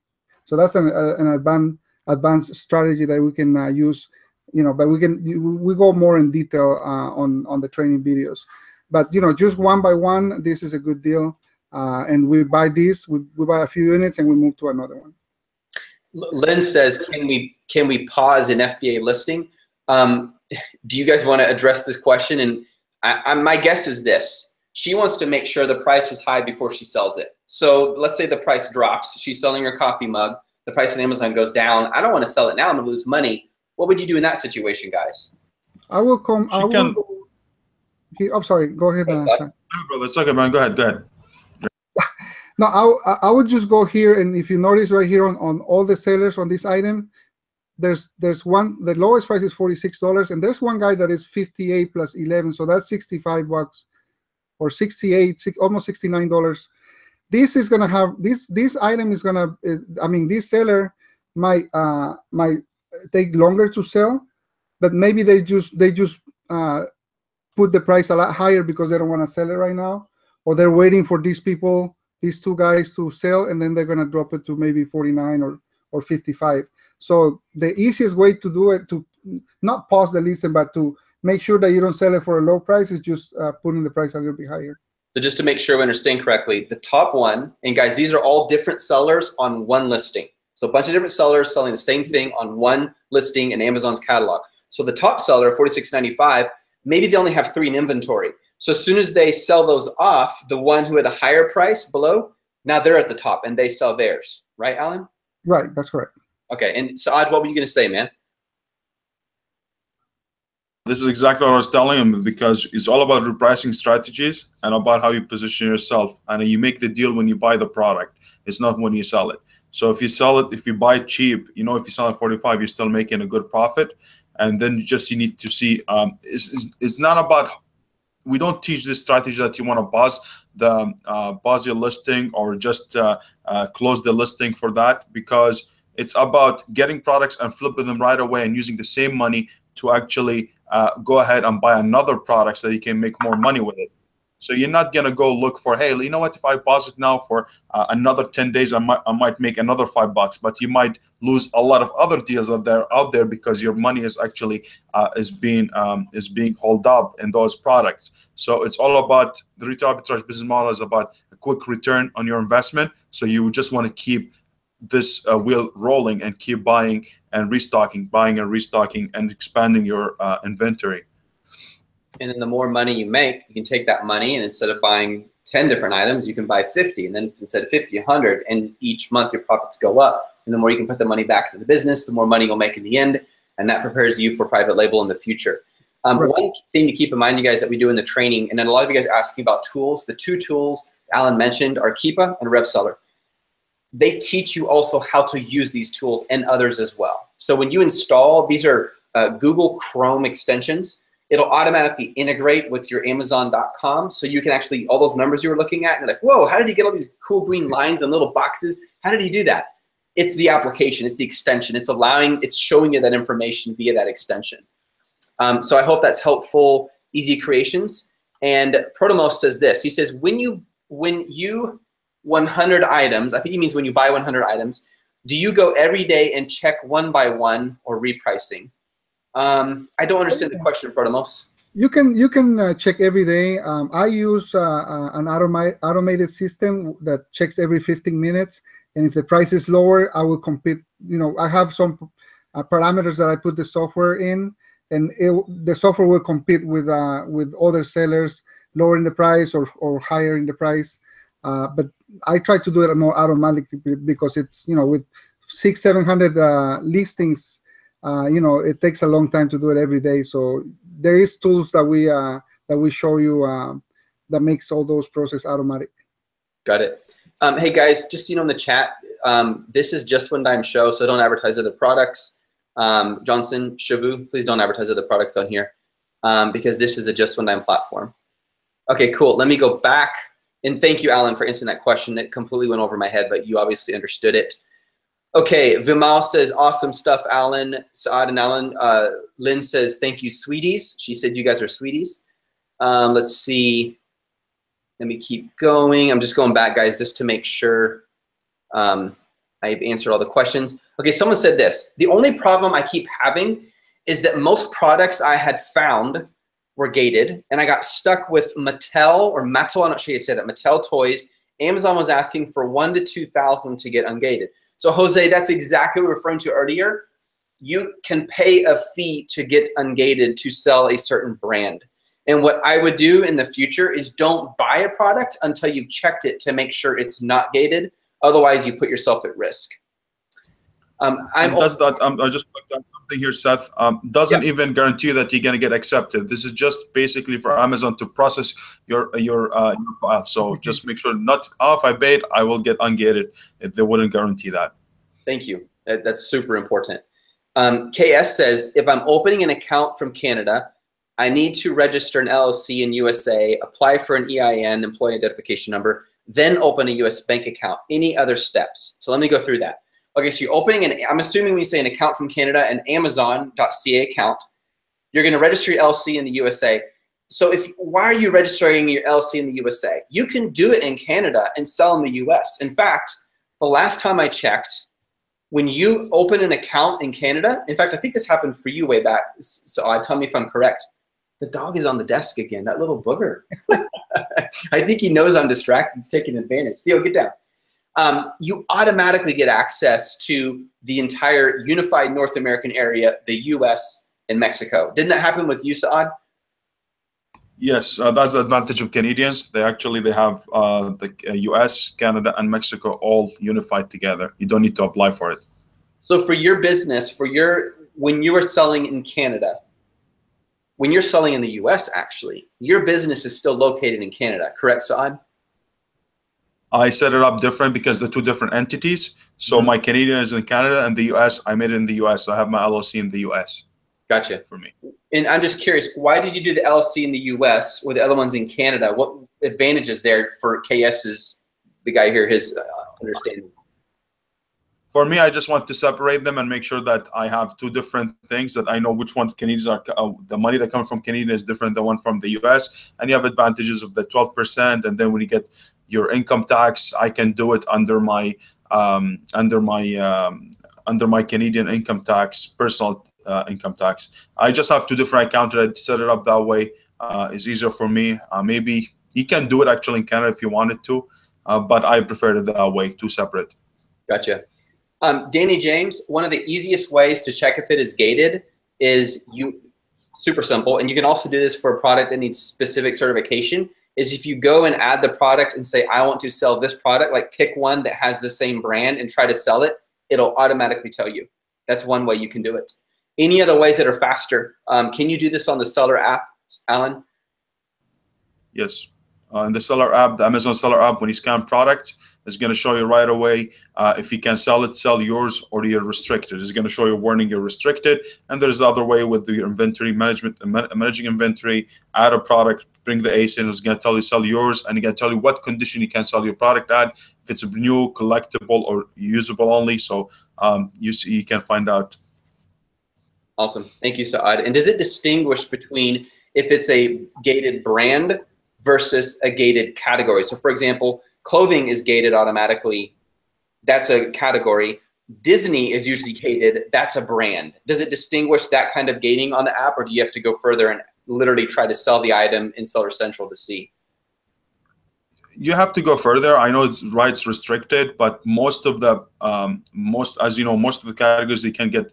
So that's an advanced strategy that we can use. But we go more in detail on the training videos. But just one by one, this is a good deal. And we buy this, we buy a few units, and we move to another one. Lynn says, can we pause an FBA listing? Do you guys want to address this question? And my guess is this: she wants to make sure the price is high before she sells it. So let's say the price drops. She's selling her coffee mug. The price on Amazon goes down. I don't want to sell it now. I'm going to lose money. What would you do in that situation, guys? I will come. I'm sorry. Go ahead. No, brother, it's okay, man. Go ahead. No, I would just go here, and if you notice right here on all the sellers on this item, there's one. The lowest price is $46, and there's one guy that is 58 plus 11, so that's $65 or 68, almost $69. This is gonna have this item is gonna. I mean, this seller might take longer to sell, but maybe they just put the price a lot higher because they don't want to sell it right now, or they're waiting for these two guys to sell, and then they're going to drop it to maybe 49 or 55. So the easiest way to do it, to not pause the listing, but to make sure that you don't sell it for a low price, is just putting the price a little bit higher. So just to make sure we understand correctly, the top one, and guys, these are all different sellers on one listing. So a bunch of different sellers selling the same thing on one listing in Amazon's catalog. So the top seller, $46.95, maybe they only have 3 in inventory. So as soon as they sell those off, the one who had a higher price below, now they're at the top and they sell theirs. Right, Alan? Right, that's correct. Okay, and Saad, what were you going to say, man? This is exactly what I was telling him, because it's all about repricing strategies and about how you position yourself. And you make the deal when you buy the product. It's not when you sell it. So if you sell it, if you buy it cheap, if you sell it at 45, you're still making a good profit. And then you need to see, it's not about, we don't teach this strategy that you want to pause your listing or just close the listing for that, because it's about getting products and flipping them right away and using the same money to actually go ahead and buy another product so that you can make more money with it. So you're not going to go look for, hey, you know what, if I pause it now for another 10 days, I might make another $5, but you might lose a lot of other deals that are out there because your money is actually is being held up in those products. So it's all about, the retail arbitrage business model is about a quick return on your investment. So you just want to keep this wheel rolling and keep buying and restocking, and expanding your inventory. And then the more money you make, you can take that money, and instead of buying 10 different items, you can buy 50. And then instead of 50, 100. And each month your profits go up. And the more you can put the money back into the business, the more money you'll make in the end. And that prepares you for private label in the future. One thing to keep in mind, you guys, that we do in the training, and then a lot of you guys asking about tools. The 2 tools Alan mentioned are Keepa and RevSeller. They teach you also how to use these tools and others as well. So when you install, these are Google Chrome extensions. It'll automatically integrate with your Amazon.com, so you can actually, all those numbers you were looking at, and you're like, whoa, how did he get all these cool green lines and little boxes? How did he do that? It's the application, it's the extension. It's showing you that information via that extension. So I hope that's helpful, easy creations. And Protomos says this, he says, when you 100 items, I think he means when you buy 100 items, do you go every day and check one by one or repricing? I don't understand the question, Protomos. You can check every day. I use an automated system that checks every 15 minutes, and if the price is lower, I will compete. I have some parameters that I put the software in, and the software will compete with other sellers, lowering the price or higher in the price. But I try to do it more automatically because it's with 600-700 listings. It takes a long time to do it every day. So there is tools that we show you that makes all those process automatic. Got it. Hey guys, just so you know in the chat, this is Just One Dime show, so don't advertise other products. Johnson, Shavu, please don't advertise other products on here because this is a Just One Dime platform. Okay, cool. Let me go back. And thank you, Alan, for answering that question. It completely went over my head, but you obviously understood it. Okay, Vimal says, awesome stuff, Alan. Saad and Alan. Lynn says, thank you, sweeties. She said you guys are sweeties. Let's see. Let me keep going. I'm just going back, guys, just to make sure I've answered all the questions. Okay, someone said this. The only problem I keep having is that most products I had found were gated, and I got stuck with Mattel, I'm not sure how you say that, Mattel toys. Amazon was asking for $1,000 to $2,000 to get ungated. So Jose, that's exactly what we were referring to earlier. You can pay a fee to get ungated to sell a certain brand. And what I would do in the future is don't buy a product until you've checked it to make sure it's not gated. Otherwise, you put yourself at risk. I just put down something here, Seth. Doesn't even guarantee that you're going to get accepted. This is just basically for Amazon to process your file. So just make sure if I paid, I will get ungated. They wouldn't guarantee that. Thank you. That's super important. KS says, if I'm opening an account from Canada, I need to register an LLC in USA, apply for an EIN, employee identification number, then open a US bank account. Any other steps? So let me go through that. Okay, so you're opening I'm assuming when you say an account from Canada, an Amazon.ca account, you're going to register your LLC in the USA. So why are you registering your LLC in the USA? You can do it in Canada and sell in the US. In fact, the last time I checked, when you open an account in Canada, in fact, I think this happened for you way back, so tell me if I'm correct. The dog is on the desk again, that little booger. I think he knows I'm distracted. He's taking advantage. Theo, get down. You automatically get access to the entire unified North American area, the US and Mexico. Didn't that happen with you, Saad? Yes, that's the advantage of Canadians. They have the US, Canada, and Mexico all unified together. You don't need to apply for it. So for your business, when you are selling in Canada, when you're selling in the US, actually, your business is still located in Canada, correct, Saad? I set it up different because they're two different entities. So my Canadian is in Canada, and the US, I made it in the US. So I have my LLC in the US. Gotcha. For me. And I'm just curious, why did you do the LLC in the US with the other ones in Canada? What advantages there for KS's, the guy here, his understanding? For me, I just want to separate them and make sure that I have two different things, that I know which one Canadians are. The money that comes from Canadian is different than one from the US. And you have advantages of the 12%. And then when you get your income tax, I can do it under my Canadian income tax, personal income tax. I just have two different accounts. I set it up that way. It's easier for me. Maybe you can do it actually in Canada if you wanted to, but I prefer it that way, two separate. Gotcha. Danny James, one of the easiest ways to check if it is gated is super simple, and you can also do this for a product that needs specific certification, is if you go and add the product and say, I want to sell this product, like pick one that has the same brand and try to sell it, it'll automatically tell you. That's one way you can do it. Any other ways that are faster? Can you do this on the seller app, Alan? Yes. In the seller app, the Amazon seller app, when you scan product, it's going to show you right away if you can sell it, sell yours, or you're restricted. It's going to show you a warning you're restricted. And there's the other way with the inventory management, managing inventory, add a product, bring the ACE in. It's going to tell you sell yours, and it's going to tell you what condition you can sell your product at, if it's a new, collectible, or usable only. So you can find out. Awesome. Thank you, Saad. And does it distinguish between if it's a gated brand versus a gated category? So for example, clothing is gated automatically. That's a category. Disney is usually gated. That's a brand. Does it distinguish that kind of gating on the app, or do you have to go further and literally try to sell the item in Seller Central to see? You have to go further. I know it's rights restricted, but most of the as you know, most of the categories they can get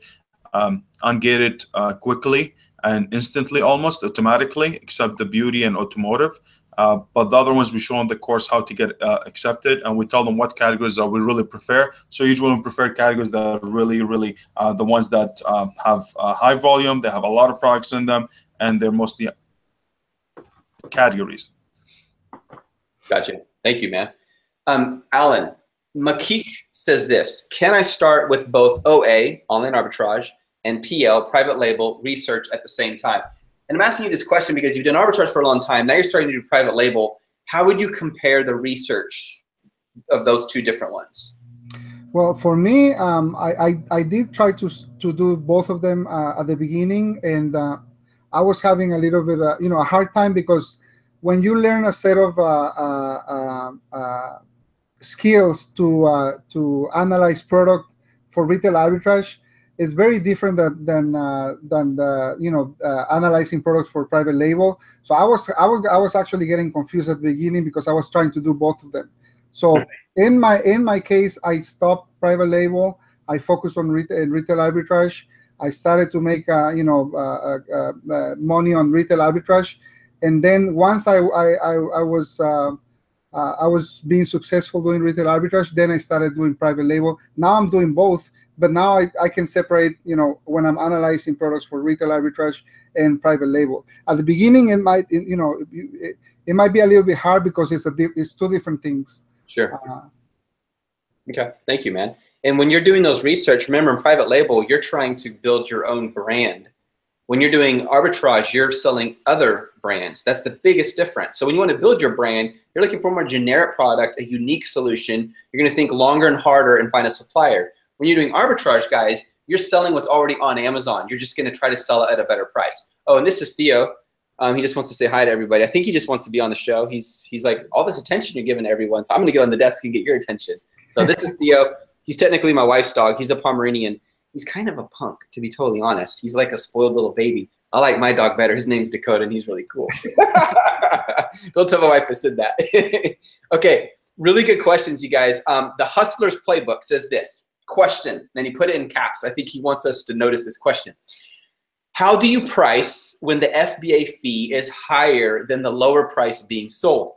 ungated quickly and instantly, almost automatically, except the beauty and automotive. But the other ones we show on the course how to get accepted, and we tell them what categories that we really prefer. So usually we prefer categories that are really, really the ones that have high volume, they have a lot of products in them, and they're mostly categories. Gotcha. Thank you, man. Alan, Makik says this: can I start with both OA, online arbitrage, and PL, private label, research at the same time? And I'm asking you this question because you've done arbitrage for a long time. Now you're starting to do private label. How would you compare the research of those two different ones? Well, for me, I did try to do both of them at the beginning, and I was having a little bit, a hard time, because when you learn a set of skills to analyze product for retail arbitrage, it's very different than analyzing products for private label. So I was actually getting confused at the beginning because I was trying to do both of them. So in my case, I stopped private label. I focused on retail arbitrage. I started to make money on retail arbitrage, and then once I was being successful doing retail arbitrage, then I started doing private label. Now I'm doing both, but now I can separate, when I'm analyzing products for retail arbitrage and private label. At the beginning, it might be a little bit hard because it's two different things. Sure. Okay, thank you, man. And when you're doing those research, remember, in private label, you're trying to build your own brand. When you're doing arbitrage, you're selling other brands. That's the biggest difference. So when you want to build your brand, you're looking for a more generic product, a unique solution. You're going to think longer and harder and find a supplier. When you're doing arbitrage, guys, you're selling what's already on Amazon. You're just going to try to sell it at a better price. Oh, and this is Theo. He just wants to say hi to everybody. I think he just wants to be on the show. He's like, all this attention you're giving to everyone, so I'm going to get on the desk and get your attention. So this is Theo. He's technically my wife's dog. He's a Pomeranian. He's kind of a punk, to be totally honest. He's like a spoiled little baby. I like my dog better. His name's Dakota, and he's really cool. Don't tell my wife I said that. Okay, really good questions, you guys. The Hustler's Playbook says this question, and he put it in caps. I think he wants us to notice this question. How do you price when the FBA fee is higher than the lower price being sold?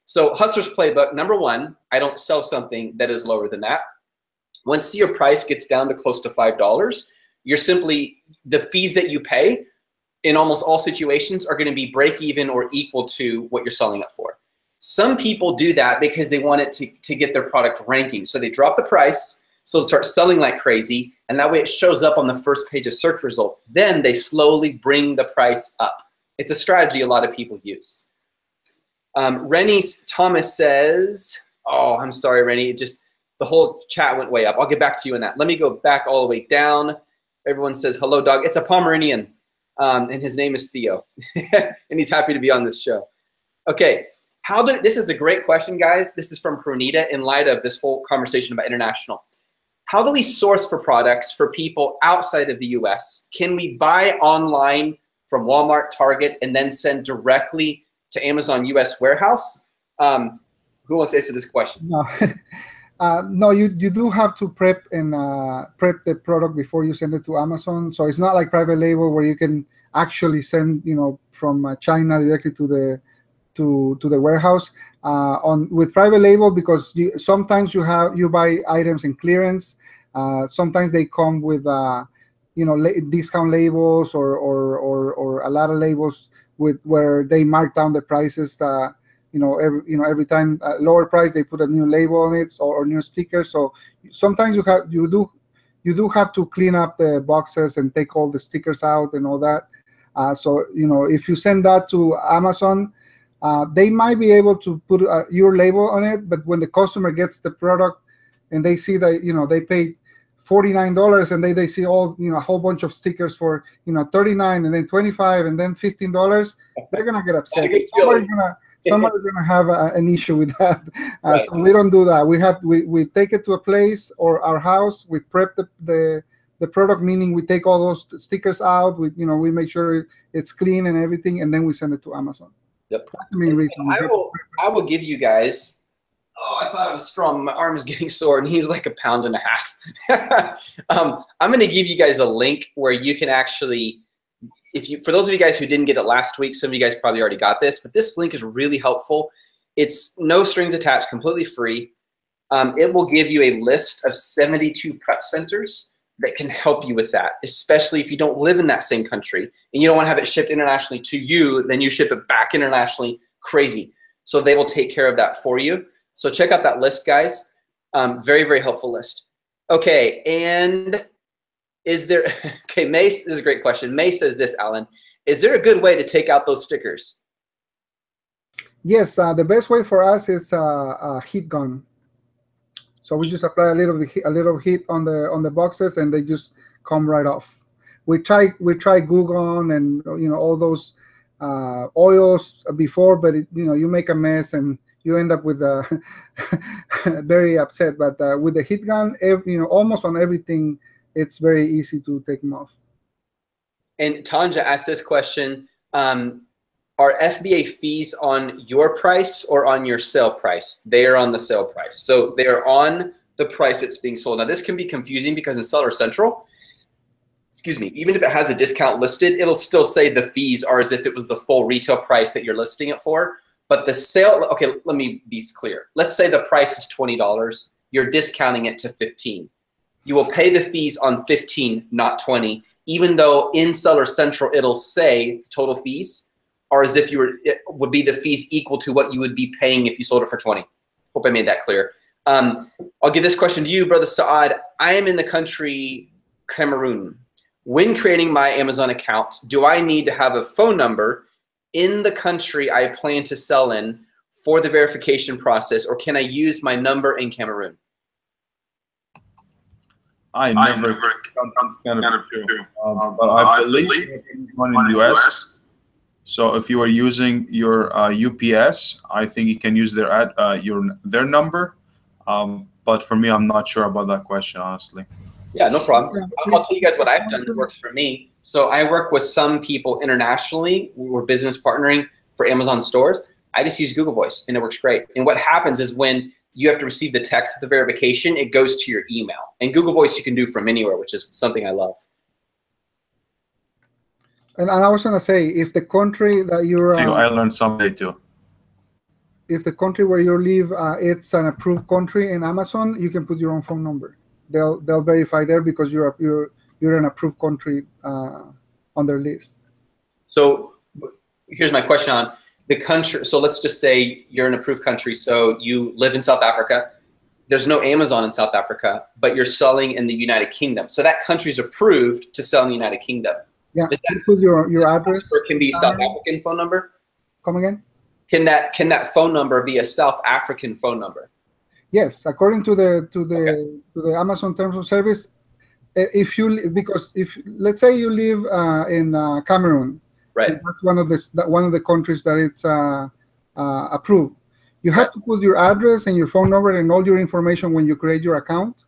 So Hustler's Playbook, number one, I don't sell something that is lower than that. Once your price gets down to close to $5, you're simply, the fees that you pay in almost all situations are going to be break even or equal to what you're selling it for. Some people do that because they want it to get their product ranking. So they drop the price, so they start selling like crazy, and that way it shows up on the first page of search results. Then they slowly bring the price up. It's a strategy a lot of people use. Rennie Thomas says, oh, I'm sorry, Rennie, the whole chat went way up. I'll get back to you on that. Let me go back all the way down. Everyone says, hello, dog. It's a Pomeranian, and his name is Theo, and he's happy to be on this show. Okay, this is a great question, guys. This is from Pronita in light of this whole conversation about international. How do we source for products for people outside of the US? Can we buy online from Walmart, Target, and then send directly to Amazon US warehouse? Who wants to answer this question? No. No, you do have to prep the product before you send it to Amazon. So it's not like private label where you can actually send from China directly to the warehouse. With private label, because sometimes you buy items in clearance. Sometimes they come with discount labels or a lot of labels where they mark down the prices. Every time lower price they put a new label on it or new sticker. So sometimes you do have to clean up the boxes and take all the stickers out and all that. So if you send that to Amazon, they might be able to put your label on it, but when the customer gets the product and they see that they paid $49 and they see all a whole bunch of stickers for $39 and then $25 and then $15, they're gonna get upset. Somebody's gonna have an issue with that. Right. So we don't do that. We take it to a place or our house. We prep the the product, meaning we take all those stickers out. We make sure it's clean and everything, and then we send it to Amazon. Yep. That's the main reason. I will give you guys. Oh, I thought it was strong. My arm is getting sore, and he's like 1.5 pounds. I'm going to give you guys a link where you can actually, for those of you guys who didn't get it last week, some of you guys probably already got this, but this link is really helpful. It's no strings attached, completely free. It will give you a list of 72 prep centers that can help you with that, especially if you don't live in that same country and you don't want to have it shipped internationally to you, then you ship it back internationally. Crazy. So they will take care of that for you. So check out that list, guys. Very, very helpful list. Okay, and is there, okay, May, this is a great question. May says this, Alan, is there a good way to take out those stickers? Yes, the best way for us is a heat gun. So we just apply a little heat on the boxes, and they just come right off. We try Goo and all those oils before, but you make a mess and you end up with very upset. But with the heat gun, almost on everything, it's very easy to take them off. And Tanja asked this question: are FBA fees on your price or on your sale price? They are on the sale price. So they are on the price it's being sold. Now this can be confusing because in Seller Central, excuse me, even if it has a discount listed, it'll still say the fees are as if it was the full retail price that you're listing it for. But the sale, okay, let me be clear. Let's say the price is $20. You're discounting it to $15. You will pay the fees on $15, not $20, even though in Seller Central it'll say the total fees are as if it would be the fees equal to what you would be paying if you sold it for 20. Hope I made that clear. I'll give this question to you, Brother Saad. I am in the country Cameroon. When creating my Amazon account, do I need to have a phone number in the country I plan to sell in for the verification process, or can I use my number in Cameroon? I never done Cameroon, but I believe one in the US. So if you are using your UPS, I think you can use their number. But for me, I'm not sure about that question, honestly. Yeah, no problem. I'll tell you guys what I've done that works for me. So I work with some people internationally. We're business partnering for Amazon stores. I just use Google Voice, and it works great. And what happens is when you have to receive the text of the verification, it goes to your email. And Google Voice you can do from anywhere, which is something I love. And I was gonna say, if the country that you're, I learned something too. If the country where you live, it's an approved country in Amazon, you can put your own phone number. They'll verify there because you're an approved country on their list. So here's my question on the country. So let's just say you're an approved country. So you live in South Africa. There's no Amazon in South Africa, but you're selling in the United Kingdom. So that country's approved to sell in the United Kingdom. Yeah, put your address. Or it can be a South African phone number. Come again? Can that phone number be a South African phone number? Yes, according to the Amazon terms of service, if let's say you live in Cameroon, right? That's one of the countries that it's approved. You have to put your address and your phone number and all your information when you create your account.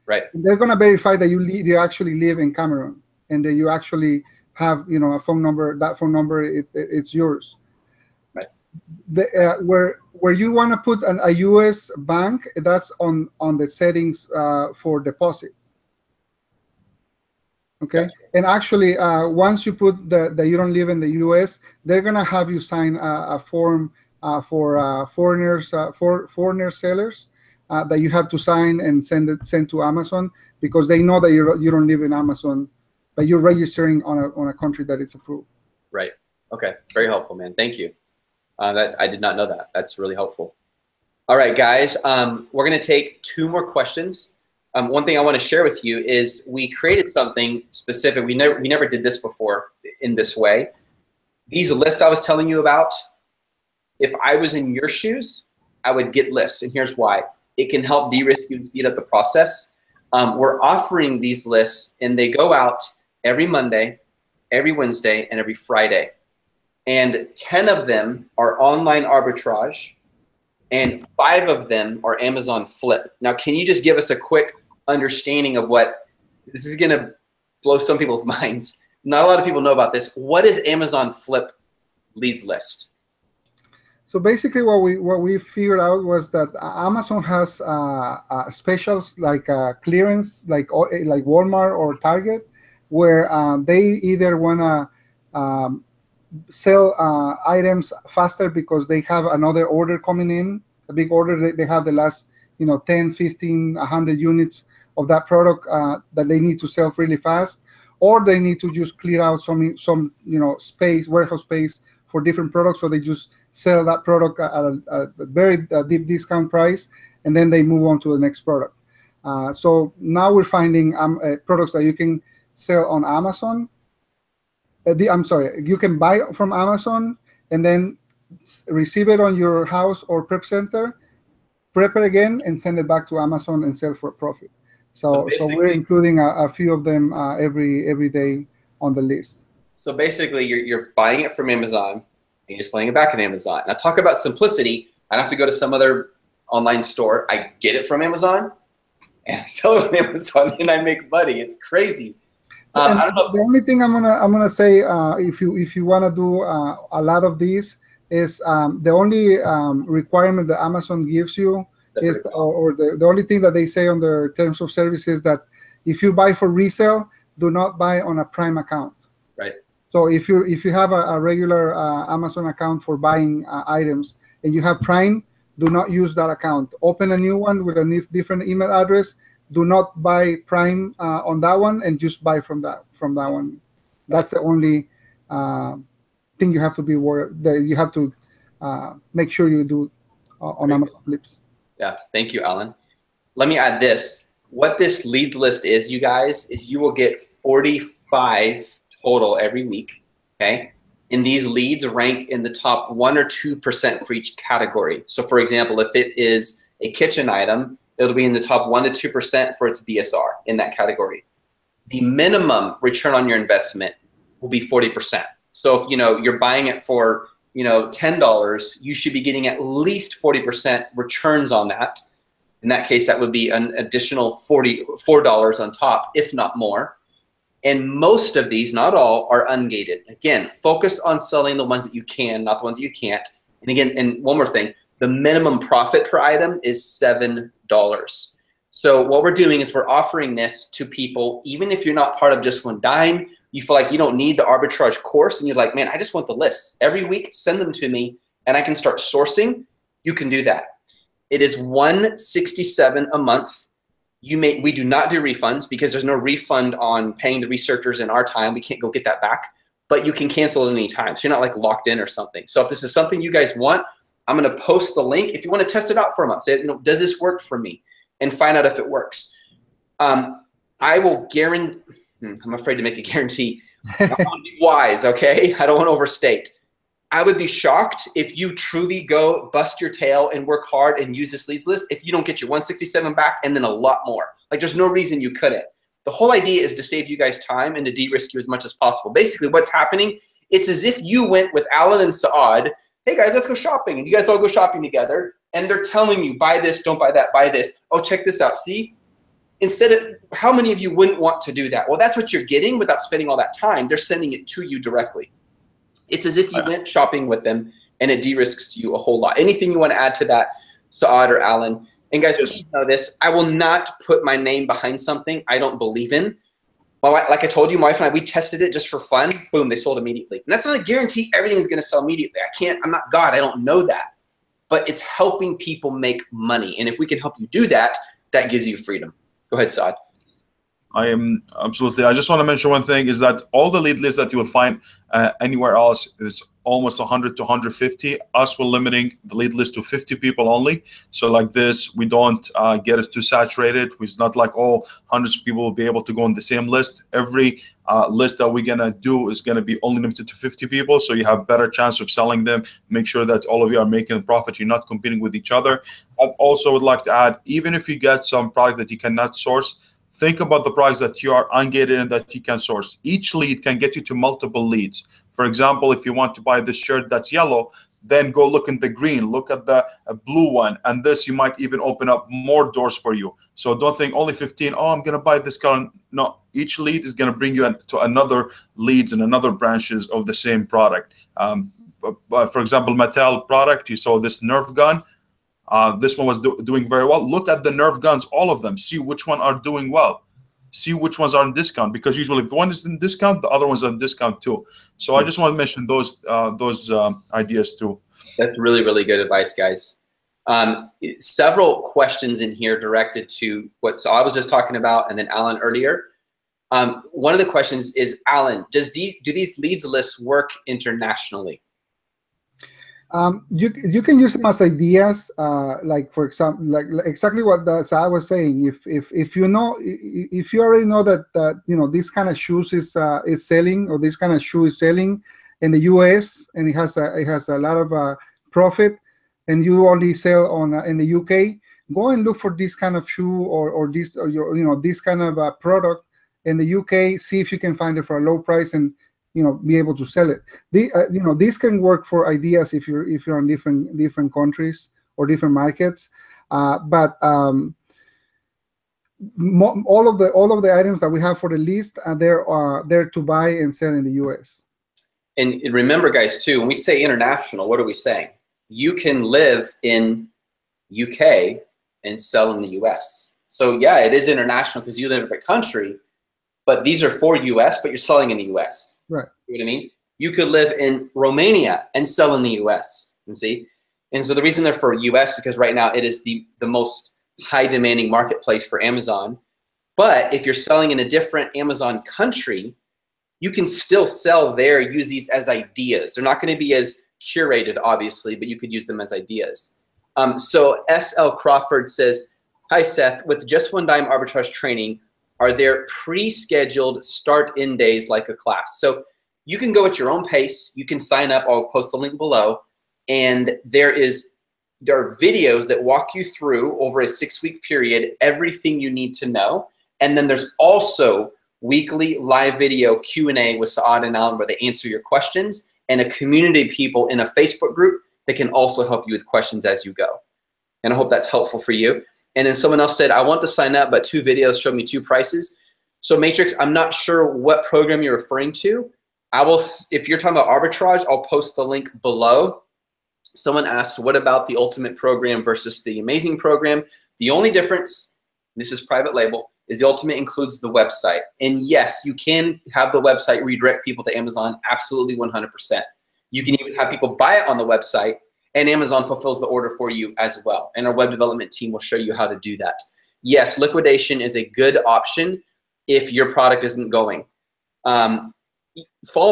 Right. And they're gonna verify that you actually live in Cameroon and that you actually have a phone number. That phone number it's yours. Right. Where you want to put a U.S. bank, that's on the settings for deposit. Okay, gotcha. And actually, once you put that you don't live in the U.S., they're gonna have you sign a form for foreigner sellers that you have to sign and send to Amazon because they know that you don't live in Amazon, but you're registering on a country that it's approved. Right. Okay. Very helpful, man. Thank you. That I did not know that. That's really helpful. All right, guys. We're gonna take 2 more questions. One thing I want to share with you is we created something specific. We never did this before in this way. These lists I was telling you about, if I was in your shoes, I would get lists, and here's why. It can help de-risk you and speed up the process. We're offering these lists, and they go out every Monday, every Wednesday, and every Friday. And 10 of them are online arbitrage, and 5 of them are Amazon Flip. Now, can you just give us a quick understanding of what This is gonna blow some people's minds. Not a lot of people know about this. What is Amazon Flip leads list? So basically, what we figured out was that Amazon has specials like clearance, like Walmart or Target, where they either wanna sell items faster because they have another order coming in, a big order. They have the last 10, 15, 100 units of that product that they need to sell really fast, or they need to just clear out some space, warehouse space for different products, so they just sell that product at a very deep discount price, and then they move on to the next product. So now we're finding products that you can sell on Amazon. I'm sorry, you can buy from Amazon and then receive it on your house or prep center, prep it again, and send it back to Amazon and sell for a profit. So we're including a few of them every day on the list. So basically, you're buying it from Amazon and you're selling it back on Amazon. Now talk about simplicity. I don't have to go to some other online store. I get it from Amazon and I sell it on Amazon and I make money. It's crazy. I don't know. The only thing I'm gonna say, if you wanna do a lot of these, is the only requirement that Amazon gives you is, or the only thing that they say on their terms of service is that if you buy for resale, do not buy on a Prime account. Right. So if you have a regular Amazon account for buying items and you have Prime, do not use that account. Open a new one with a different email address. Do not buy Prime on that one, and just buy from that one. That's the only thing you have to be worried that you have to make sure you do on Amazon Flips. Yeah, thank you, Alan. Let me add this. What this leads list is, you guys, is you will get 45 total every week. Okay, and these leads rank in the top 1 or 2% for each category. So, for example, if it is a kitchen item, it'll be in the top 1 to 2% for its BSR in that category. The minimum return on your investment will be 40%. So if you're buying it for $10, you should be getting at least 40% returns on that. In that case, that would be an additional $44 on top, if not more. And most of these, not all, are ungated. Again, focus on selling the ones that you can, not the ones that you can't. And again, and one more thing, the minimum profit per item is $7. So what we're doing is we're offering this to people, even if you're not part of Just One Dime, you feel like you don't need the arbitrage course, and you're like, man, I just want the lists. Every week, send them to me, and I can start sourcing. You can do that. It is $167 a month. We do not do refunds because there's no refund on paying the researchers in our time. We can't go get that back, but you can cancel it any time. So you're not like locked in or something. So if this is something you guys want, I'm going to post the link. If you want to test it out for a month, say, does this work for me? And find out if it works. I will guarantee, I'm afraid to make a guarantee. I want to be wise, okay? I don't want to overstate. I would be shocked if you truly go bust your tail and work hard and use this leads list if you don't get your 167 back and then a lot more. Like, there's no reason you couldn't. The whole idea is to save you guys time and to de-risk you as much as possible. Basically, what's happening, it's as if you went with Alan and Saad, hey guys, let's go shopping. And you guys all go shopping together. And they're telling you, buy this, don't buy that, buy this. Oh, check this out. See? Instead of, how many of you wouldn't want to do that? Well, that's what you're getting without spending all that time. They're sending it to you directly. It's as if you went shopping with them, and it de-risks you a whole lot. Anything you want to add to that, Saad or Alan? And guys, please know this. I will not put my name behind something I don't believe in. Well, like I told you, my wife and I, we tested it just for fun. Boom, they sold immediately. And that's not a guarantee everything is going to sell immediately. I'm not God. I don't know that. But it's helping people make money. And if we can help you do that, that gives you freedom. Go ahead, Saad. I am absolutely. I just want to mention one thing is that all the lead lists that you will find anywhere else is almost 100 to 150. Us, we're limiting the lead list to 50 people only. So like this, we don't get it too saturated. It's not like all hundreds of people will be able to go on the same list. Every list that we're going to do is going to be only limited to 50 people. So you have better chance of selling them. Make sure that all of you are making a profit. You're not competing with each other. I also would like to add, even if you get some product that you cannot source, think about the products that you are ungated and that you can source. Each lead can get you to multiple leads. For example, if you want to buy this shirt that's yellow, then go look in the green, look at the blue one, and this you might even open up more doors for you. So don't think only 15, oh, I'm gonna buy this color. No, each lead is gonna bring you to another leads and another branches of the same product. For example, Mattel product, you saw this Nerf gun. This one was doing very well. Look at the Nerf guns, all of them. See which one are doing well. See which ones are on discount, because usually if one is in discount, the other one's on discount too. So I just want to mention those ideas too. That's really, really good advice, guys. Several questions in here directed to what I was just talking about, and then Alan earlier. One of the questions is, Alan, do these leads lists work internationally? You can use them as ideas, like for example, like exactly what Saad was saying. If you already know that you know this kind of shoes is selling, or this kind of shoe is selling in the U.S. and it has a lot of profit, and you only sell in the UK, go and look for this kind of shoe or this kind of product in the UK. See if you can find it for a low price and be able to sell it. This can work for ideas if you're in different countries or different markets. But all of the items that we have for the list are there to buy and sell in the US. And remember, guys, too, when we say international, what are we saying? You can live in UK and sell in the US. So yeah, it is international because you live in a different country, but these are for US, but you're selling in the US. Right. You know what I mean? You could live in Romania and sell in the US, you see? And so the reason they're for US is because right now it is the most high demanding marketplace for Amazon. But if you're selling in a different Amazon country, you can still sell there, use these as ideas. They're not going to be as curated, obviously, but you could use them as ideas. So S.L. Crawford says, hi, Seth, with just one dime arbitrage training, are there pre-scheduled start-in days like a class? So you can go at your own pace. You can sign up. I'll post the link below. And there are videos that walk you through over a 6-week period everything you need to know. And then there's also weekly live video Q&A with Saad and Alan where they answer your questions, and a community of people in a Facebook group that can also help you with questions as you go. And I hope that's helpful for you. And then someone else said, I want to sign up, but 2 videos show me 2 prices. So Matrix, I'm not sure what program you're referring to. If you're talking about arbitrage, I'll post the link below. Someone asked, what about the ultimate program versus the amazing program? The only difference, this is private label, is the ultimate includes the website. And yes, you can have the website redirect people to Amazon, absolutely 100%. You can even have people buy it on the website, and Amazon fulfills the order for you as well. And our web development team will show you how to do that. Yes, liquidation is a good option if your product isn't going. Follow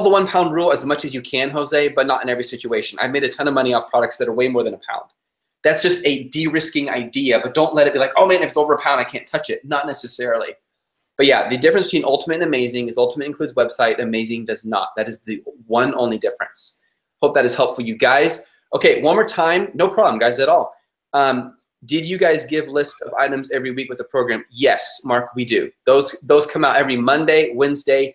the £1 rule as much as you can, Jose, but not in every situation. I've made a ton of money off products that are way more than £1. That's just a de-risking idea, but don't let it be like, oh man, if it's over £1, I can't touch it. Not necessarily. But yeah, the difference between Ultimate and Amazing is Ultimate includes website, Amazing does not. That is the one only difference. Hope that is helpful, you guys. Okay, one more time. No problem, guys, at all. Did you guys give lists of items every week with the program? Yes, Mark, we do. Those come out every Monday, Wednesday,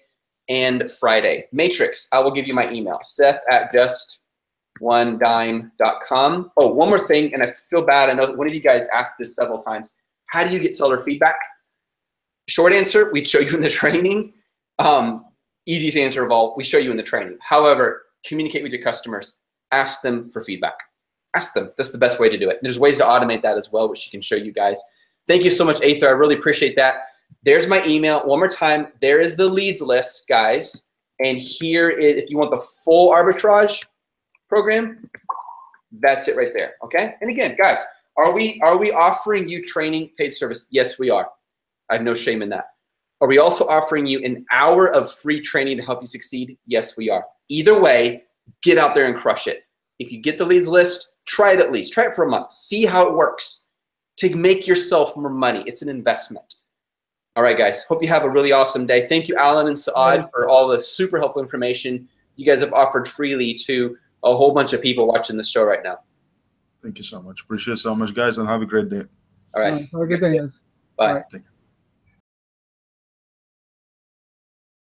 and Friday. Matrix, I will give you my email, seth@justonedime.com. Oh, one more thing, and I feel bad. I know one of you guys asked this several times. How do you get seller feedback? Short answer, we show you in the training. Easiest answer of all, we show you in the training. However, communicate with your customers. Ask them for feedback. Ask them. That's the best way to do it. There's ways to automate that as well, which you can show you guys. Thank you so much, Aether. I really appreciate that. There's my email. One more time. There is the leads list, guys. And here is, if you want the full arbitrage program, that's it right there. Okay? And again, guys, are we offering you training paid service? Yes, we are. I have no shame in that. Are we also offering you an hour of free training to help you succeed? Yes, we are. Either way, get out there and crush it. If you get the leads list, try it at least. Try it for a month. See how it works to make yourself more money. It's an investment. All right, guys. Hope you have a really awesome day. Thank you, Alan and Saad, for all the super helpful information you guys have offered freely to a whole bunch of people watching this show right now. Thank you so much. Appreciate it so much, guys, and have a great day. All right. Have a good day, guys. Bye. Bye.